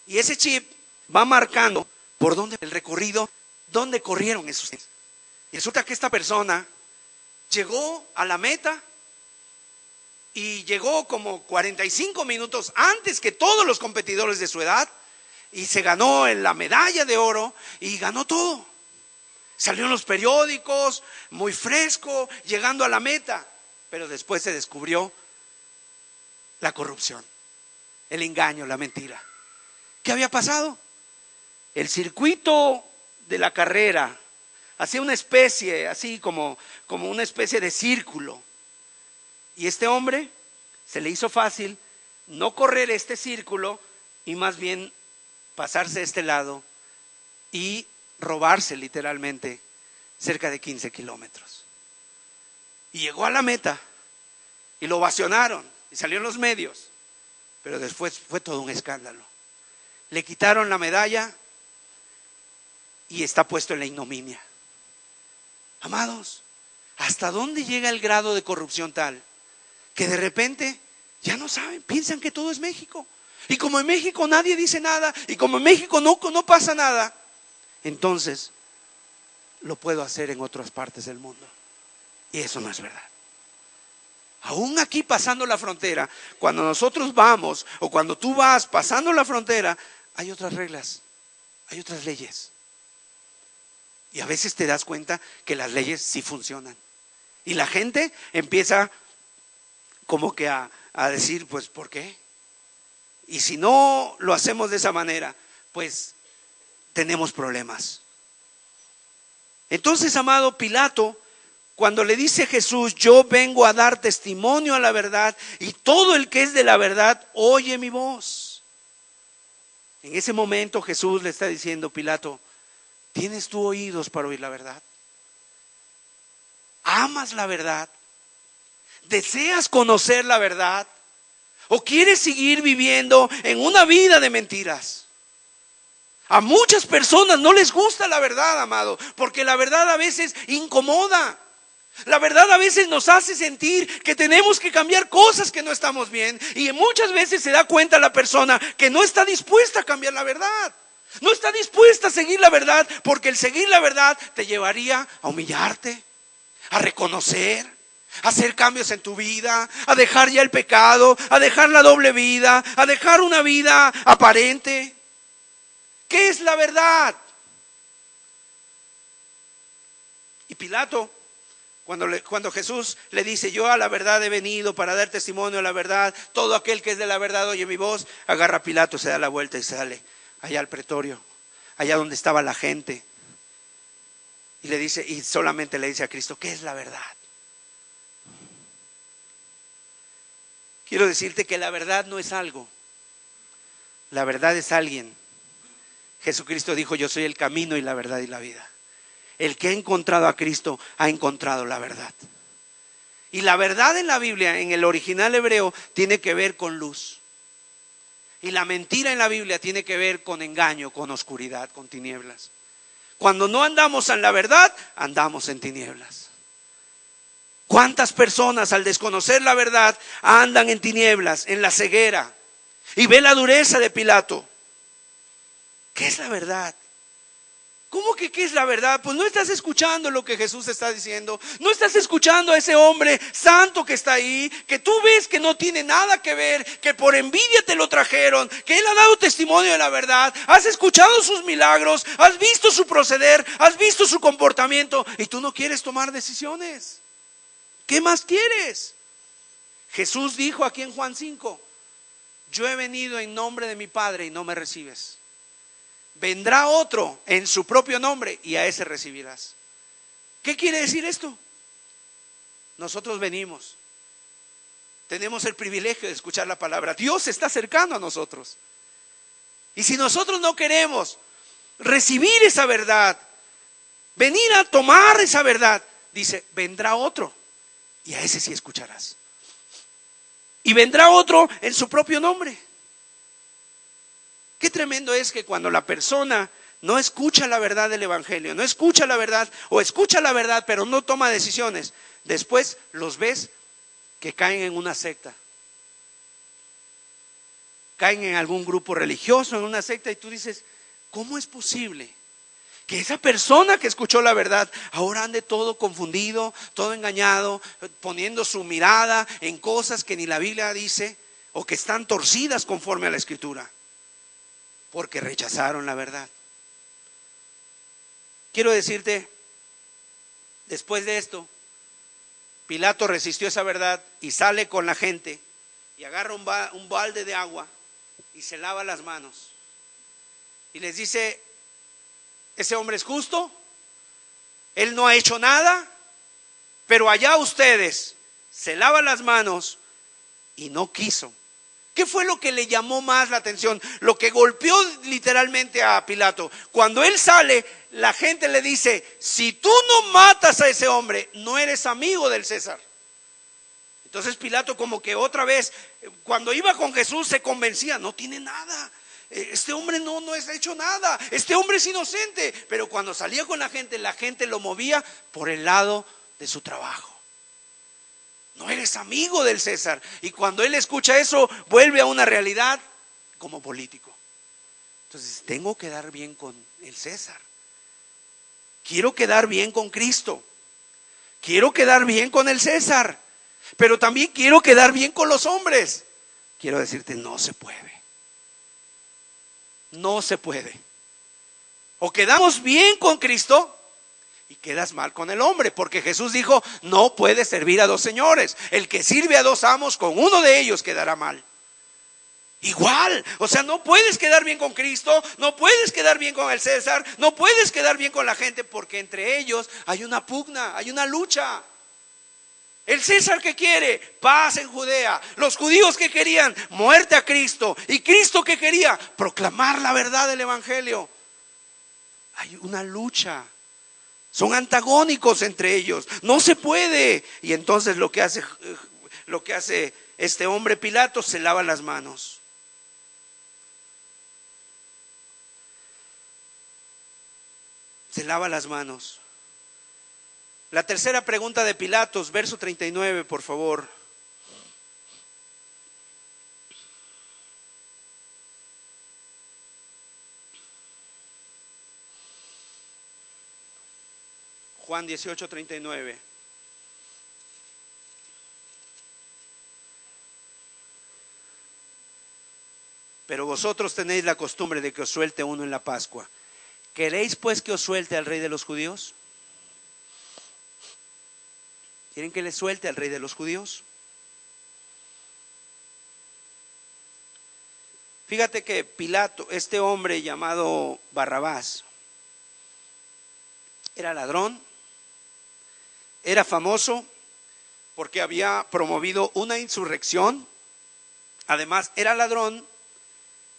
Y ese chip va marcando por dónde el recorrido, dónde corrieron esos tenis. Y resulta que esta persona llegó a la meta y llegó como 45 minutos antes que todos los competidores de su edad y se ganó la medalla de oro y ganó todo. Salió en los periódicos, muy fresco, llegando a la meta. Pero después se descubrió la corrupción, el engaño, la mentira. ¿Qué había pasado? El circuito de la carrera hacía una especie, así como una especie de círculo. Y este hombre se le hizo fácil no correr este círculo y más bien pasarse a este lado y robarse literalmente cerca de 15 kilómetros. Y llegó a la meta y lo ovacionaron y salió en los medios, pero después fue todo un escándalo. Le quitaron la medalla y está puesto en la ignominia. Amados, ¿hasta dónde llega el grado de corrupción tal que de repente ya no saben, piensan que todo es México? Y como en México nadie dice nada y como en México no pasa nada, entonces lo puedo hacer en otras partes del mundo. Y eso no es verdad. Aún aquí pasando la frontera, cuando nosotros vamos o cuando tú vas pasando la frontera, hay otras reglas, hay otras leyes. Y a veces te das cuenta que las leyes sí funcionan. Y la gente empieza como que a decir, pues, ¿por qué? Y si no lo hacemos de esa manera, pues tenemos problemas. Entonces, amado, Pilato, cuando le dice Jesús, yo vengo a dar testimonio a la verdad y todo el que es de la verdad oye mi voz. En ese momento Jesús le está diciendo, Pilato, ¿tienes tú oídos para oír la verdad? ¿Amas la verdad? ¿Deseas conocer la verdad? ¿O quieres seguir viviendo en una vida de mentiras? A muchas personas no les gusta la verdad, amado, porque la verdad a veces incomoda. La verdad a veces nos hace sentir que tenemos que cambiar cosas que no estamos bien. Y muchas veces se da cuenta la persona que no está dispuesta a cambiar la verdad. No está dispuesta a seguir la verdad, porque el seguir la verdad te llevaría a humillarte, a reconocer, a hacer cambios en tu vida, a dejar ya el pecado, a dejar la doble vida, a dejar una vida aparente. ¿Qué es la verdad? Y Pilato, cuando Jesús le dice, yo a la verdad he venido para dar testimonio a la verdad, todo aquel que es de la verdad oye mi voz, agarra a Pilato, se da la vuelta y sale allá al pretorio, allá donde estaba la gente. Y le dice, y solamente le dice a Cristo, ¿qué es la verdad? Quiero decirte que la verdad no es algo, la verdad es alguien. Jesucristo dijo, yo soy el camino y la verdad y la vida. El que ha encontrado a Cristo ha encontrado la verdad. Y la verdad en la Biblia, en el original hebreo, tiene que ver con luz. Y la mentira en la Biblia tiene que ver con engaño, con oscuridad, con tinieblas. Cuando no andamos en la verdad, andamos en tinieblas. ¿Cuántas personas al desconocer la verdad andan en tinieblas, en la ceguera? Y ve la dureza de Pilato. ¿Qué es la verdad? ¿Cómo que qué es la verdad? Pues no estás escuchando lo que Jesús está diciendo. No estás escuchando a ese hombre santo que está ahí, que tú ves que no tiene nada que ver, que por envidia te lo trajeron, que él ha dado testimonio de la verdad. Has escuchado sus milagros, has visto su proceder, has visto su comportamiento y tú no quieres tomar decisiones. ¿Qué más quieres? Jesús dijo aquí en Juan 5, yo he venido en nombre de mi Padre y no me recibes. Vendrá otro en su propio nombre y a ese recibirás. ¿Qué quiere decir esto? Nosotros venimos, tenemos el privilegio de escuchar la palabra. Dios está cercano a nosotros. Y si nosotros no queremos recibir esa verdad, venir a tomar esa verdad, dice, vendrá otro y a ese sí escucharás. Y vendrá otro en su propio nombre. Qué tremendo es que cuando la persona no escucha la verdad del evangelio, no escucha la verdad o escucha la verdad pero no toma decisiones, después los ves que caen en una secta, caen en algún grupo religioso, en una secta, y tú dices, ¿cómo es posible que esa persona que escuchó la verdad ahora ande todo confundido, todo engañado, poniendo su mirada en cosas que ni la Biblia dice o que están torcidas conforme a la Escritura? Porque rechazaron la verdad. Quiero decirte, después de esto, Pilato resistió esa verdad y sale con la gente y agarra un balde de agua y se lava las manos. Y les dice, ese hombre es justo, él no ha hecho nada, pero allá ustedes, se lava las manos y no quiso. ¿Qué fue lo que le llamó más la atención? Lo que golpeó literalmente a Pilato. Cuando él sale, la gente le dice, si tú no matas a ese hombre, no eres amigo del César. Entonces Pilato como que otra vez, cuando iba con Jesús se convencía, no tiene nada. Este hombre no ha hecho nada. Este hombre es inocente. Pero cuando salía con la gente lo movía por el lado de su trabajo. No eres amigo del César. Y cuando él escucha eso, vuelve a una realidad como político. Entonces, tengo que dar bien con el César. Quiero quedar bien con Cristo. Quiero quedar bien con el César. Pero también quiero quedar bien con los hombres. Quiero decirte, no se puede. No se puede. O quedamos bien con Cristo y quedas mal con el hombre, porque Jesús dijo, no puedes servir a dos señores. El que sirve a dos amos, con uno de ellos quedará mal. Igual, o sea, no puedes quedar bien con Cristo, no puedes quedar bien con el César, no puedes quedar bien con la gente, porque entre ellos hay una pugna, hay una lucha. El César que quiere paz en Judea, los judíos que querían muerte a Cristo, y Cristo que quería proclamar la verdad del evangelio. Hay una lucha. Son antagónicos entre ellos. No se puede. Y entonces lo que hace este hombre Pilato, se lava las manos. Se lava las manos. La tercera pregunta de Pilatos, verso 39, por favor. Juan 18:39. pero vosotros tenéis la costumbre de que os suelte uno en la Pascua. ¿Queréis pues que os suelte al rey de los judíos? ¿Quieren que les suelte al rey de los judíos? Fíjate que Pilato, este hombre llamado Barrabás, era ladrón, era famoso porque había promovido una insurrección, además era ladrón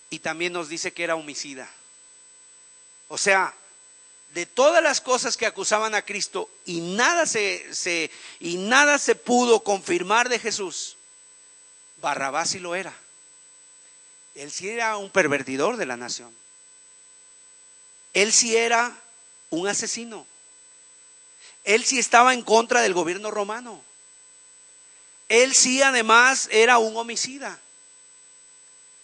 y también nos dice que era homicida. O sea, de todas las cosas que acusaban a Cristo y nada se pudo confirmar de Jesús, Barrabás sí lo era. Él sí era un pervertidor de la nación. Él sí era un asesino. Él sí estaba en contra del gobierno romano. Él sí además era un homicida.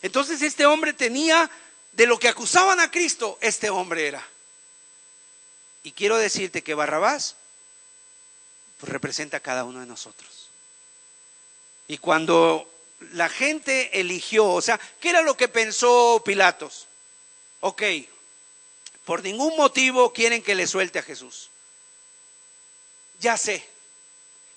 Entonces este hombre tenía, de lo que acusaban a Cristo, este hombre era. Y quiero decirte que Barrabás pues, representa a cada uno de nosotros. Y cuando la gente eligió, o sea, ¿qué era lo que pensó Pilatos? Ok, por ningún motivo quieren que le suelte a Jesús. Ya sé,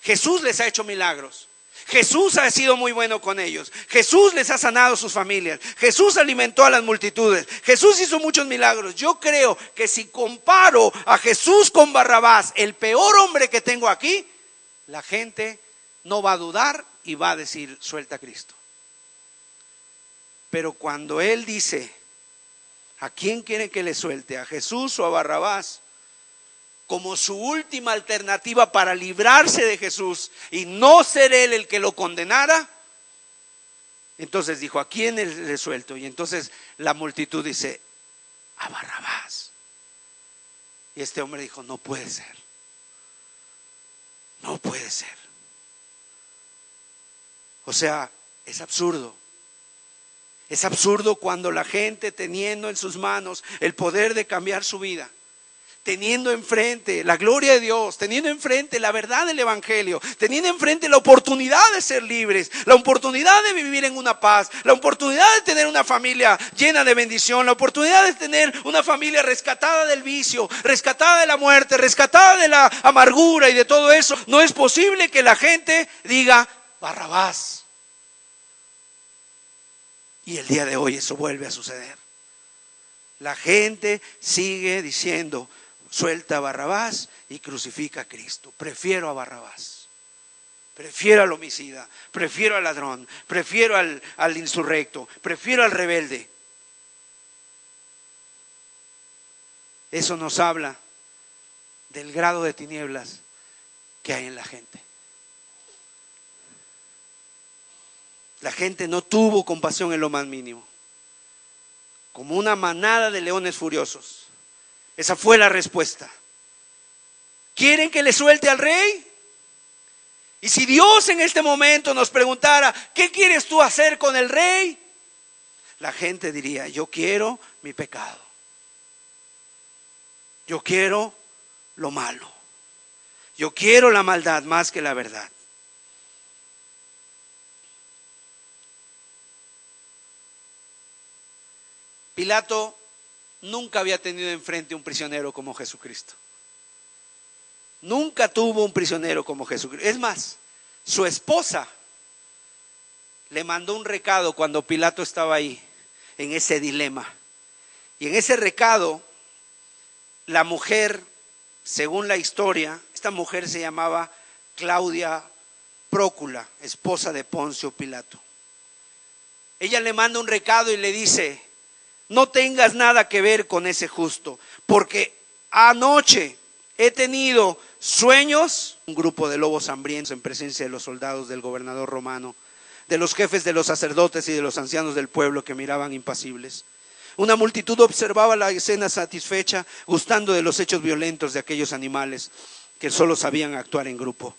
Jesús les ha hecho milagros. Jesús ha sido muy bueno con ellos. Jesús les ha sanado sus familias. Jesús alimentó a las multitudes. Jesús hizo muchos milagros. Yo creo que si comparo a Jesús con Barrabás, el peor hombre que tengo aquí, la gente no va a dudar y va a decir, suelta a Cristo. Pero cuando él dice, ¿a quién quiere que le suelte? ¿A Jesús o a Barrabás? Como su última alternativa para librarse de Jesús y no ser él el que lo condenara, entonces dijo, ¿a quién le suelto? Y entonces la multitud dice, a Barrabás. Y este hombre dijo, no puede ser. No puede ser. O sea, es absurdo. Es absurdo cuando la gente, teniendo en sus manos el poder de cambiar su vida, teniendo enfrente la gloria de Dios, teniendo enfrente la verdad del evangelio, teniendo enfrente la oportunidad de ser libres, la oportunidad de vivir en una paz, la oportunidad de tener una familia llena de bendición, la oportunidad de tener una familia rescatada del vicio, rescatada de la muerte, rescatada de la amargura y de todo eso, no es posible que la gente diga Barrabás. Y el día de hoy eso vuelve a suceder. La gente sigue diciendo, suelta a Barrabás y crucifica a Cristo. Prefiero a Barrabás, prefiero al homicida, prefiero al ladrón, prefiero al insurrecto, prefiero al rebelde. Eso nos habla del grado de tinieblas que hay en la gente. La gente no tuvo compasión en lo más mínimo, como una manada de leones furiosos. Esa fue la respuesta. ¿Quieren que le suelte al rey? Y si Dios en este momento nos preguntara, ¿qué quieres tú hacer con el rey? La gente diría, yo quiero mi pecado. Yo quiero lo malo. Yo quiero la maldad más que la verdad. Pilato nunca había tenido enfrente un prisionero como Jesucristo. Nunca tuvo un prisionero como Jesucristo. Es más, su esposa le mandó un recado cuando Pilato estaba ahí, en ese dilema. Y en ese recado, la mujer, según la historia, esta mujer se llamaba Claudia Prócula, esposa de Poncio Pilato. Ella le manda un recado y le dice, no tengas nada que ver con ese justo, porque anoche he tenido sueños, un grupo de lobos hambrientos en presencia de los soldados del gobernador romano, de los jefes de los sacerdotes y de los ancianos del pueblo que miraban impasibles. Una multitud observaba la escena satisfecha, gustando de los hechos violentos de aquellos animales que solo sabían actuar en grupo.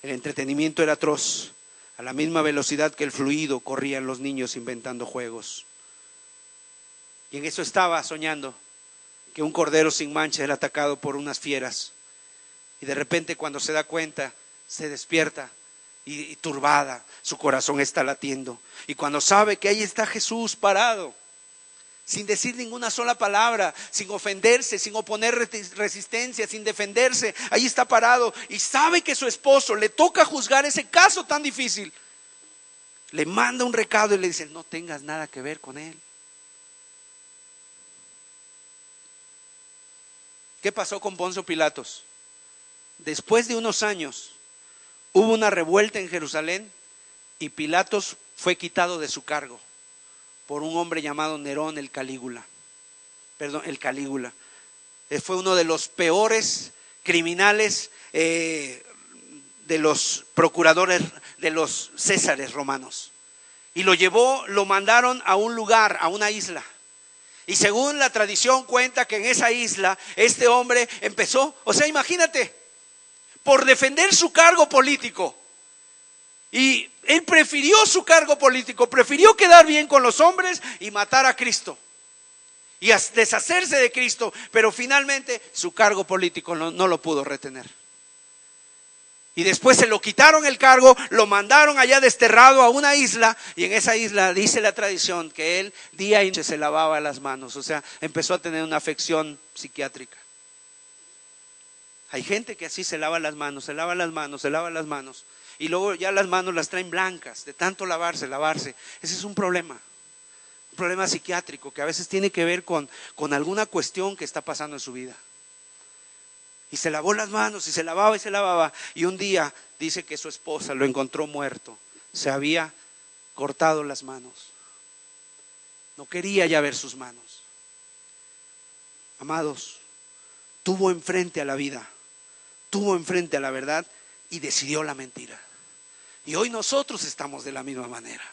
El entretenimiento era atroz, a la misma velocidad que el fluido corrían los niños inventando juegos. Y en eso estaba soñando que un cordero sin mancha era atacado por unas fieras. Y de repente cuando se da cuenta, se despierta y turbada, su corazón está latiendo. Y cuando sabe que ahí está Jesús parado, sin decir ninguna sola palabra, sin ofenderse, sin oponer resistencia, sin defenderse, ahí está parado y sabe que su esposo le toca juzgar ese caso tan difícil, le manda un recado y le dice: no tengas nada que ver con él. ¿Qué pasó con Poncio Pilatos? Después de unos años hubo una revuelta en Jerusalén y Pilatos fue quitado de su cargo por un hombre llamado Nerón el Calígula. Fue uno de los peores criminales de los procuradores de los Césares romanos. Y lo mandaron a un lugar, a una isla. Y según la tradición cuenta que en esa isla este hombre empezó, imagínate, por defender su cargo político. Y él prefirió su cargo político, prefirió quedar bien con los hombres y matar a Cristo y deshacerse de Cristo, pero finalmente su cargo político no lo pudo retener. Y después se lo quitaron el cargo, lo mandaron allá desterrado a una isla, y en esa isla dice la tradición que él día y noche se lavaba las manos, empezó a tener una afección psiquiátrica. Hay gente que así se lava las manos, y luego ya las manos las traen blancas de tanto lavarse. Ese es un problema psiquiátrico que a veces tiene que ver con alguna cuestión que está pasando en su vida. Y se lavó las manos y se lavaba, y un día dice que su esposa lo encontró muerto, se había cortado las manos, no quería ya ver sus manos. Amados, tuvo enfrente a la vida, tuvo enfrente a la verdad y decidió la mentira. Y hoy nosotros estamos de la misma manera.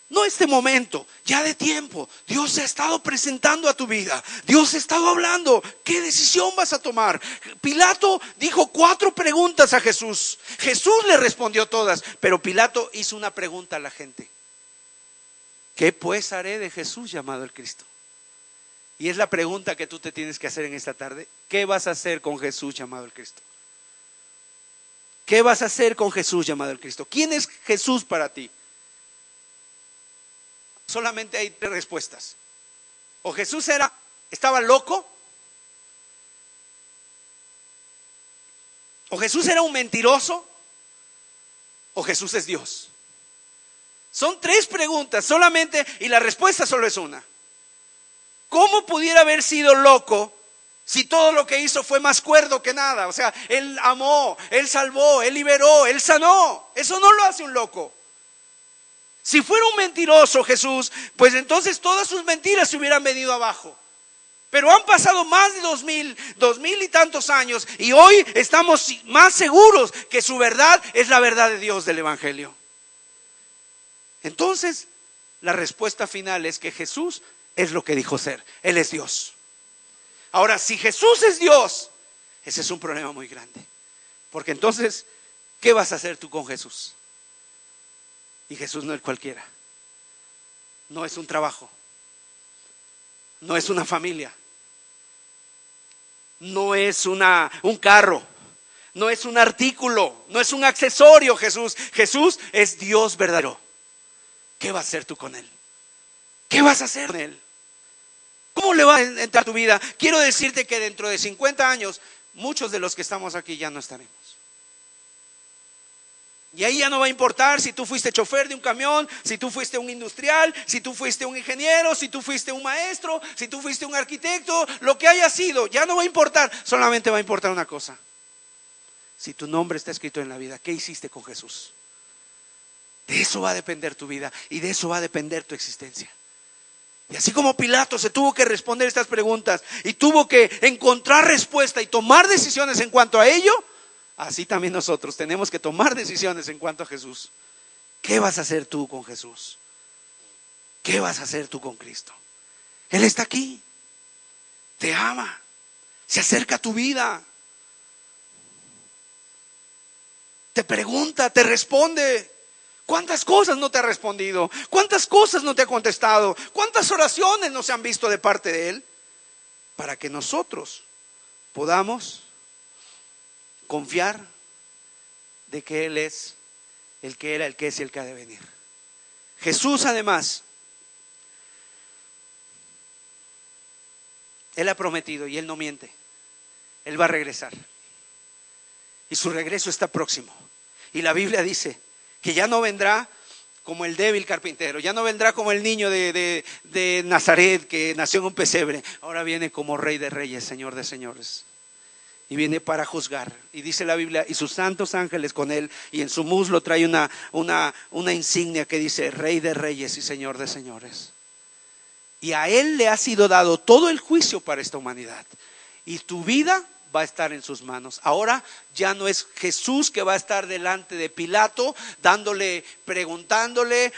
No este momento, ya de tiempo. Dios se ha estado presentando a tu vida. Dios ha estado hablando. ¿Qué decisión vas a tomar? Pilato dijo 4 preguntas a Jesús. Jesús le respondió todas, pero Pilato hizo una pregunta a la gente. ¿Qué pues haré de Jesús llamado el Cristo? Y es la pregunta que tú te tienes que hacer en esta tarde. ¿Qué vas a hacer con Jesús llamado el Cristo? ¿Qué vas a hacer con Jesús llamado el Cristo? ¿Quién es Jesús para ti? Solamente hay 3 respuestas. O Jesús estaba loco, o Jesús era un mentiroso, o Jesús es Dios. Son 3 preguntas solamente, y la respuesta solo es una. ¿Cómo pudiera haber sido loco si todo lo que hizo fue más cuerdo que nada? Él amó, él salvó, él liberó, él sanó. Eso no lo hace un loco. Si fuera un mentiroso Jesús, pues entonces todas sus mentiras se hubieran venido abajo. Pero han pasado más de 2000 y tantos años, y hoy estamos más seguros que su verdad es la verdad de Dios del Evangelio. Entonces, la respuesta final es que Jesús es lo que dijo ser. Él es Dios. Ahora, si Jesús es Dios, ese es un problema muy grande. Porque entonces, ¿qué vas a hacer tú con Jesús? Y Jesús no es cualquiera. No es un trabajo. No es una familia. No es un carro. No es un artículo. No es un accesorio Jesús. Jesús es Dios verdadero. ¿Qué vas a hacer tú con Él? ¿Qué vas a hacer con Él? ¿Cómo le va a entrar a tu vida? Quiero decirte que dentro de 50 años, muchos de los que estamos aquí ya no estaremos. Y ahí ya no va a importar si tú fuiste chofer de un camión, si tú fuiste un industrial, si tú fuiste un ingeniero, si tú fuiste un maestro, si tú fuiste un arquitecto, lo que haya sido, ya no va a importar. Solamente va a importar una cosa. Si tu nombre está escrito en la vida, ¿qué hiciste con Jesús? De eso va a depender tu vida y de eso va a depender tu existencia. Y así como Pilato se tuvo que responder estas preguntas y tuvo que encontrar respuesta y tomar decisiones en cuanto a ello, así también nosotros tenemos que tomar decisiones en cuanto a Jesús. ¿Qué vas a hacer tú con Jesús? ¿Qué vas a hacer tú con Cristo? Él está aquí, te ama, se acerca a tu vida, te pregunta, te responde. ¿Cuántas cosas no te ha respondido? ¿Cuántas cosas no te ha contestado? ¿Cuántas oraciones no se han visto de parte de Él? Para que nosotros podamos confiar de que Él es el que era, el que es y el que ha de venir. Jesús, además, Él ha prometido y Él no miente. Él va a regresar. Y su regreso está próximo. Y la Biblia dice que ya no vendrá como el débil carpintero, ya no vendrá como el niño de Nazaret que nació en un pesebre. Ahora viene como Rey de Reyes, Señor de Señores. Y viene para juzgar. Y dice la Biblia, y sus santos ángeles con él, y en su muslo trae una insignia que dice Rey de Reyes y Señor de Señores. Y a él le ha sido dado todo el juicio para esta humanidad. Y tu vida va a estar en sus manos. Ahora ya no es Jesús que va a estar delante de Pilato, preguntándole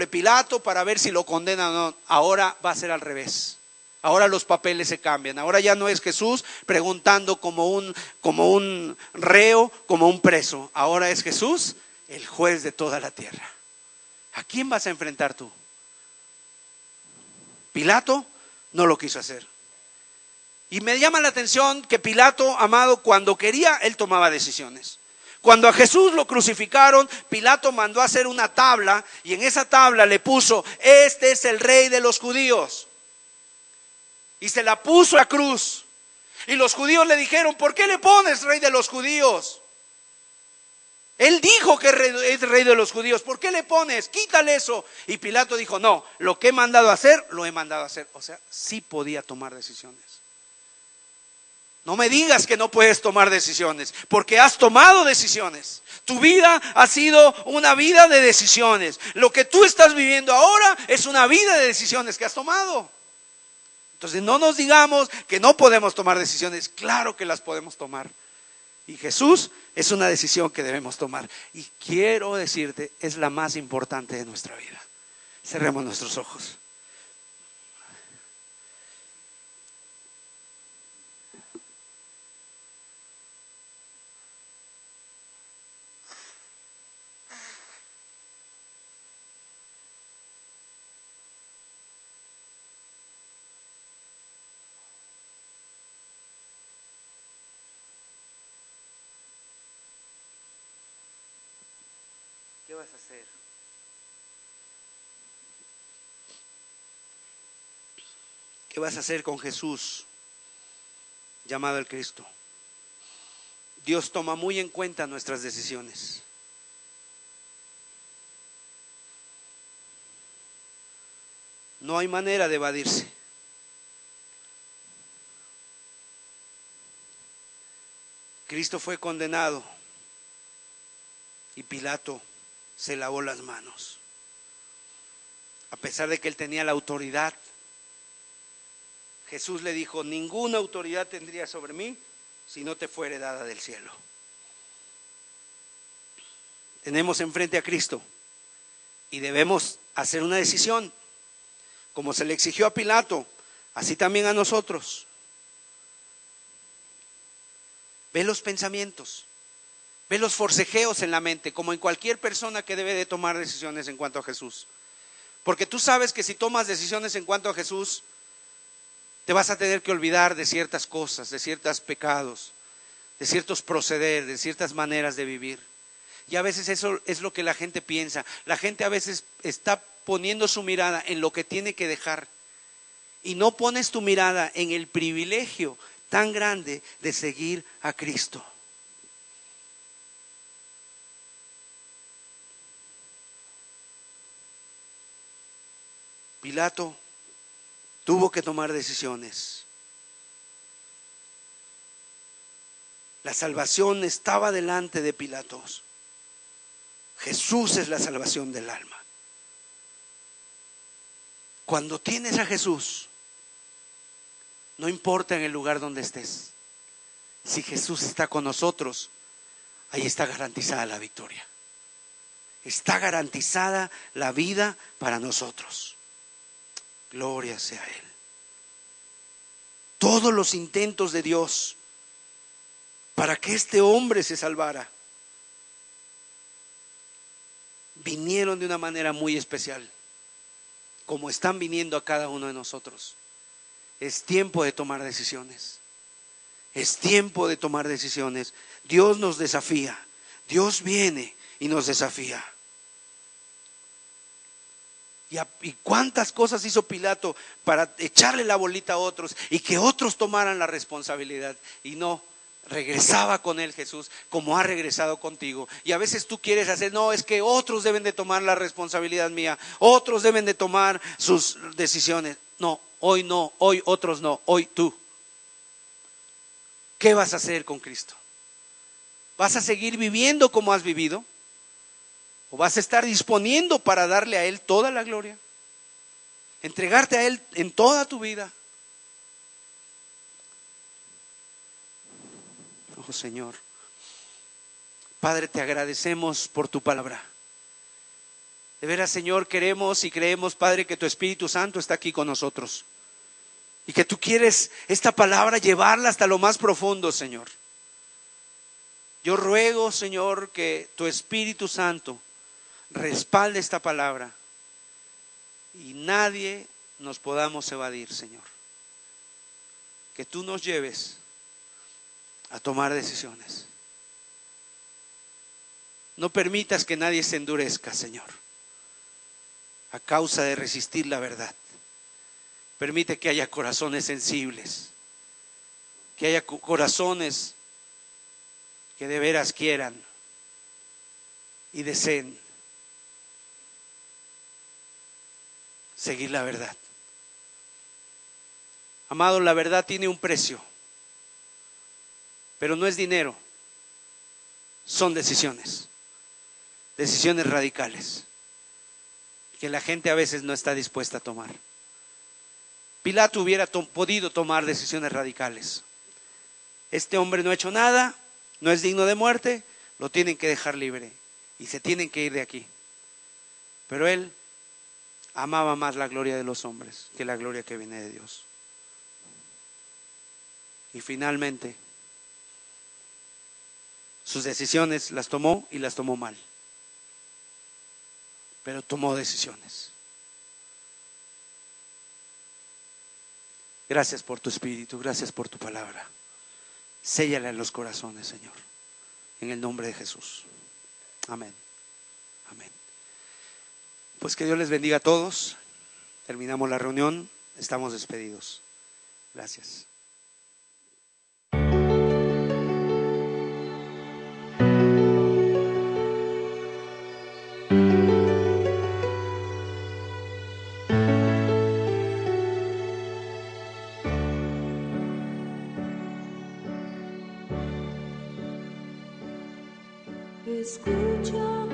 Pilato para ver si lo condena o no. Ahora va a ser al revés. Ahora los papeles se cambian. Ahora ya no es Jesús preguntando como un reo, como un preso. Ahora es Jesús el juez de toda la tierra. ¿A quién vas a enfrentar tú? Pilato no lo quiso hacer. Y me llama la atención que Pilato, amado, cuando quería, él tomaba decisiones. Cuando a Jesús lo crucificaron, Pilato mandó a hacer una tabla y en esa tabla le puso: este es el rey de los judíos. Y se la puso a la cruz. Y los judíos le dijeron: ¿por qué le pones rey de los judíos? Él dijo que es rey de los judíos. ¿Por qué le pones? Quítale eso. Y Pilato dijo: no, lo que he mandado a hacer, lo he mandado a hacer. O sea, sí podía tomar decisiones. No me digas que no puedes tomar decisiones, porque has tomado decisiones. Tu vida ha sido una vida de decisiones. Lo que tú estás viviendo ahora es una vida de decisiones que has tomado. Entonces no nos digamos que no podemos tomar decisiones. Claro que las podemos tomar. Y Jesús es una decisión que debemos tomar. Y quiero decirte, es la más importante de nuestra vida. Cerremos nuestros ojos. ¿Qué vas a hacer? ¿Qué vas a hacer con Jesús, llamado el Cristo? Dios toma muy en cuenta nuestras decisiones. No hay manera de evadirse. Cristo fue condenado y Pilato se lavó las manos. A pesar de que él tenía la autoridad, Jesús le dijo: ninguna autoridad tendría sobre mí si no te fuere dada del cielo. Tenemos enfrente a Cristo y debemos hacer una decisión. Como se le exigió a Pilato, así también a nosotros. Ve los pensamientos, ve los forcejeos en la mente, como en cualquier persona que debe de tomar decisiones en cuanto a Jesús. Porque tú sabes que si tomas decisiones en cuanto a Jesús, te vas a tener que olvidar de ciertas cosas, de ciertos pecados, de ciertos proceder, de ciertas maneras de vivir. Y a veces eso es lo que la gente piensa. La gente a veces está poniendo su mirada en lo que tiene que dejar. Y no pones tu mirada en el privilegio tan grande de seguir a Cristo. Pilato tuvo que tomar decisiones. La salvación estaba delante de Pilatos. Jesús es la salvación del alma. Cuando tienes a Jesús, no importa en el lugar donde estés, si Jesús está con nosotros, ahí está garantizada la victoria. Está garantizada la vida para nosotros. Gloria sea a Él. Todos los intentos de Dios para que este hombre se salvara vinieron de una manera muy especial, como están viniendo a cada uno de nosotros. Es tiempo de tomar decisiones. Es tiempo de tomar decisiones. Dios nos desafía. Dios viene y nos desafía. Y cuántas cosas hizo Pilato para echarle la bolita a otros y que otros tomaran la responsabilidad. Y no, regresaba con él Jesús como ha regresado contigo. Y a veces tú quieres hacer, no, es que otros deben de tomar la responsabilidad mía, otros deben de tomar sus decisiones. No, hoy otros no, hoy tú. ¿Qué vas a hacer con Cristo? ¿Vas a seguir viviendo como has vivido? ¿O vas a estar disponiendo para darle a Él toda la gloria? Entregarte a Él en toda tu vida. Oh Señor, Padre, te agradecemos por tu palabra. De veras, Señor, queremos y creemos, Padre, que tu Espíritu Santo está aquí con nosotros. Y que tú quieres esta palabra llevarla hasta lo más profundo, Señor. Yo ruego, Señor, que tu Espíritu Santo respalde esta palabra y nadie nos podamos evadir, Señor. Que tú nos lleves a tomar decisiones. No permitas que nadie se endurezca, Señor, a causa de resistir la verdad. Permite que haya corazones sensibles, que haya corazones que de veras quieran y deseen seguir la verdad. Amado, la verdad tiene un precio, pero no es dinero, son decisiones radicales que la gente a veces no está dispuesta a tomar. Pilato hubiera podido tomar decisiones radicales. Este hombre no ha hecho nada, no es digno de muerte, lo tienen que dejar libre y se tienen que ir de aquí. Pero él amaba más la gloria de los hombres que la gloria que viene de Dios. Y finalmente sus decisiones las tomó y las tomó mal. Pero tomó decisiones. Gracias por tu Espíritu, gracias por tu palabra. Séllala en los corazones, Señor, en el nombre de Jesús. Amén. Amén. Pues que Dios les bendiga a todos. Terminamos la reunión, estamos despedidos. Gracias. Escucha.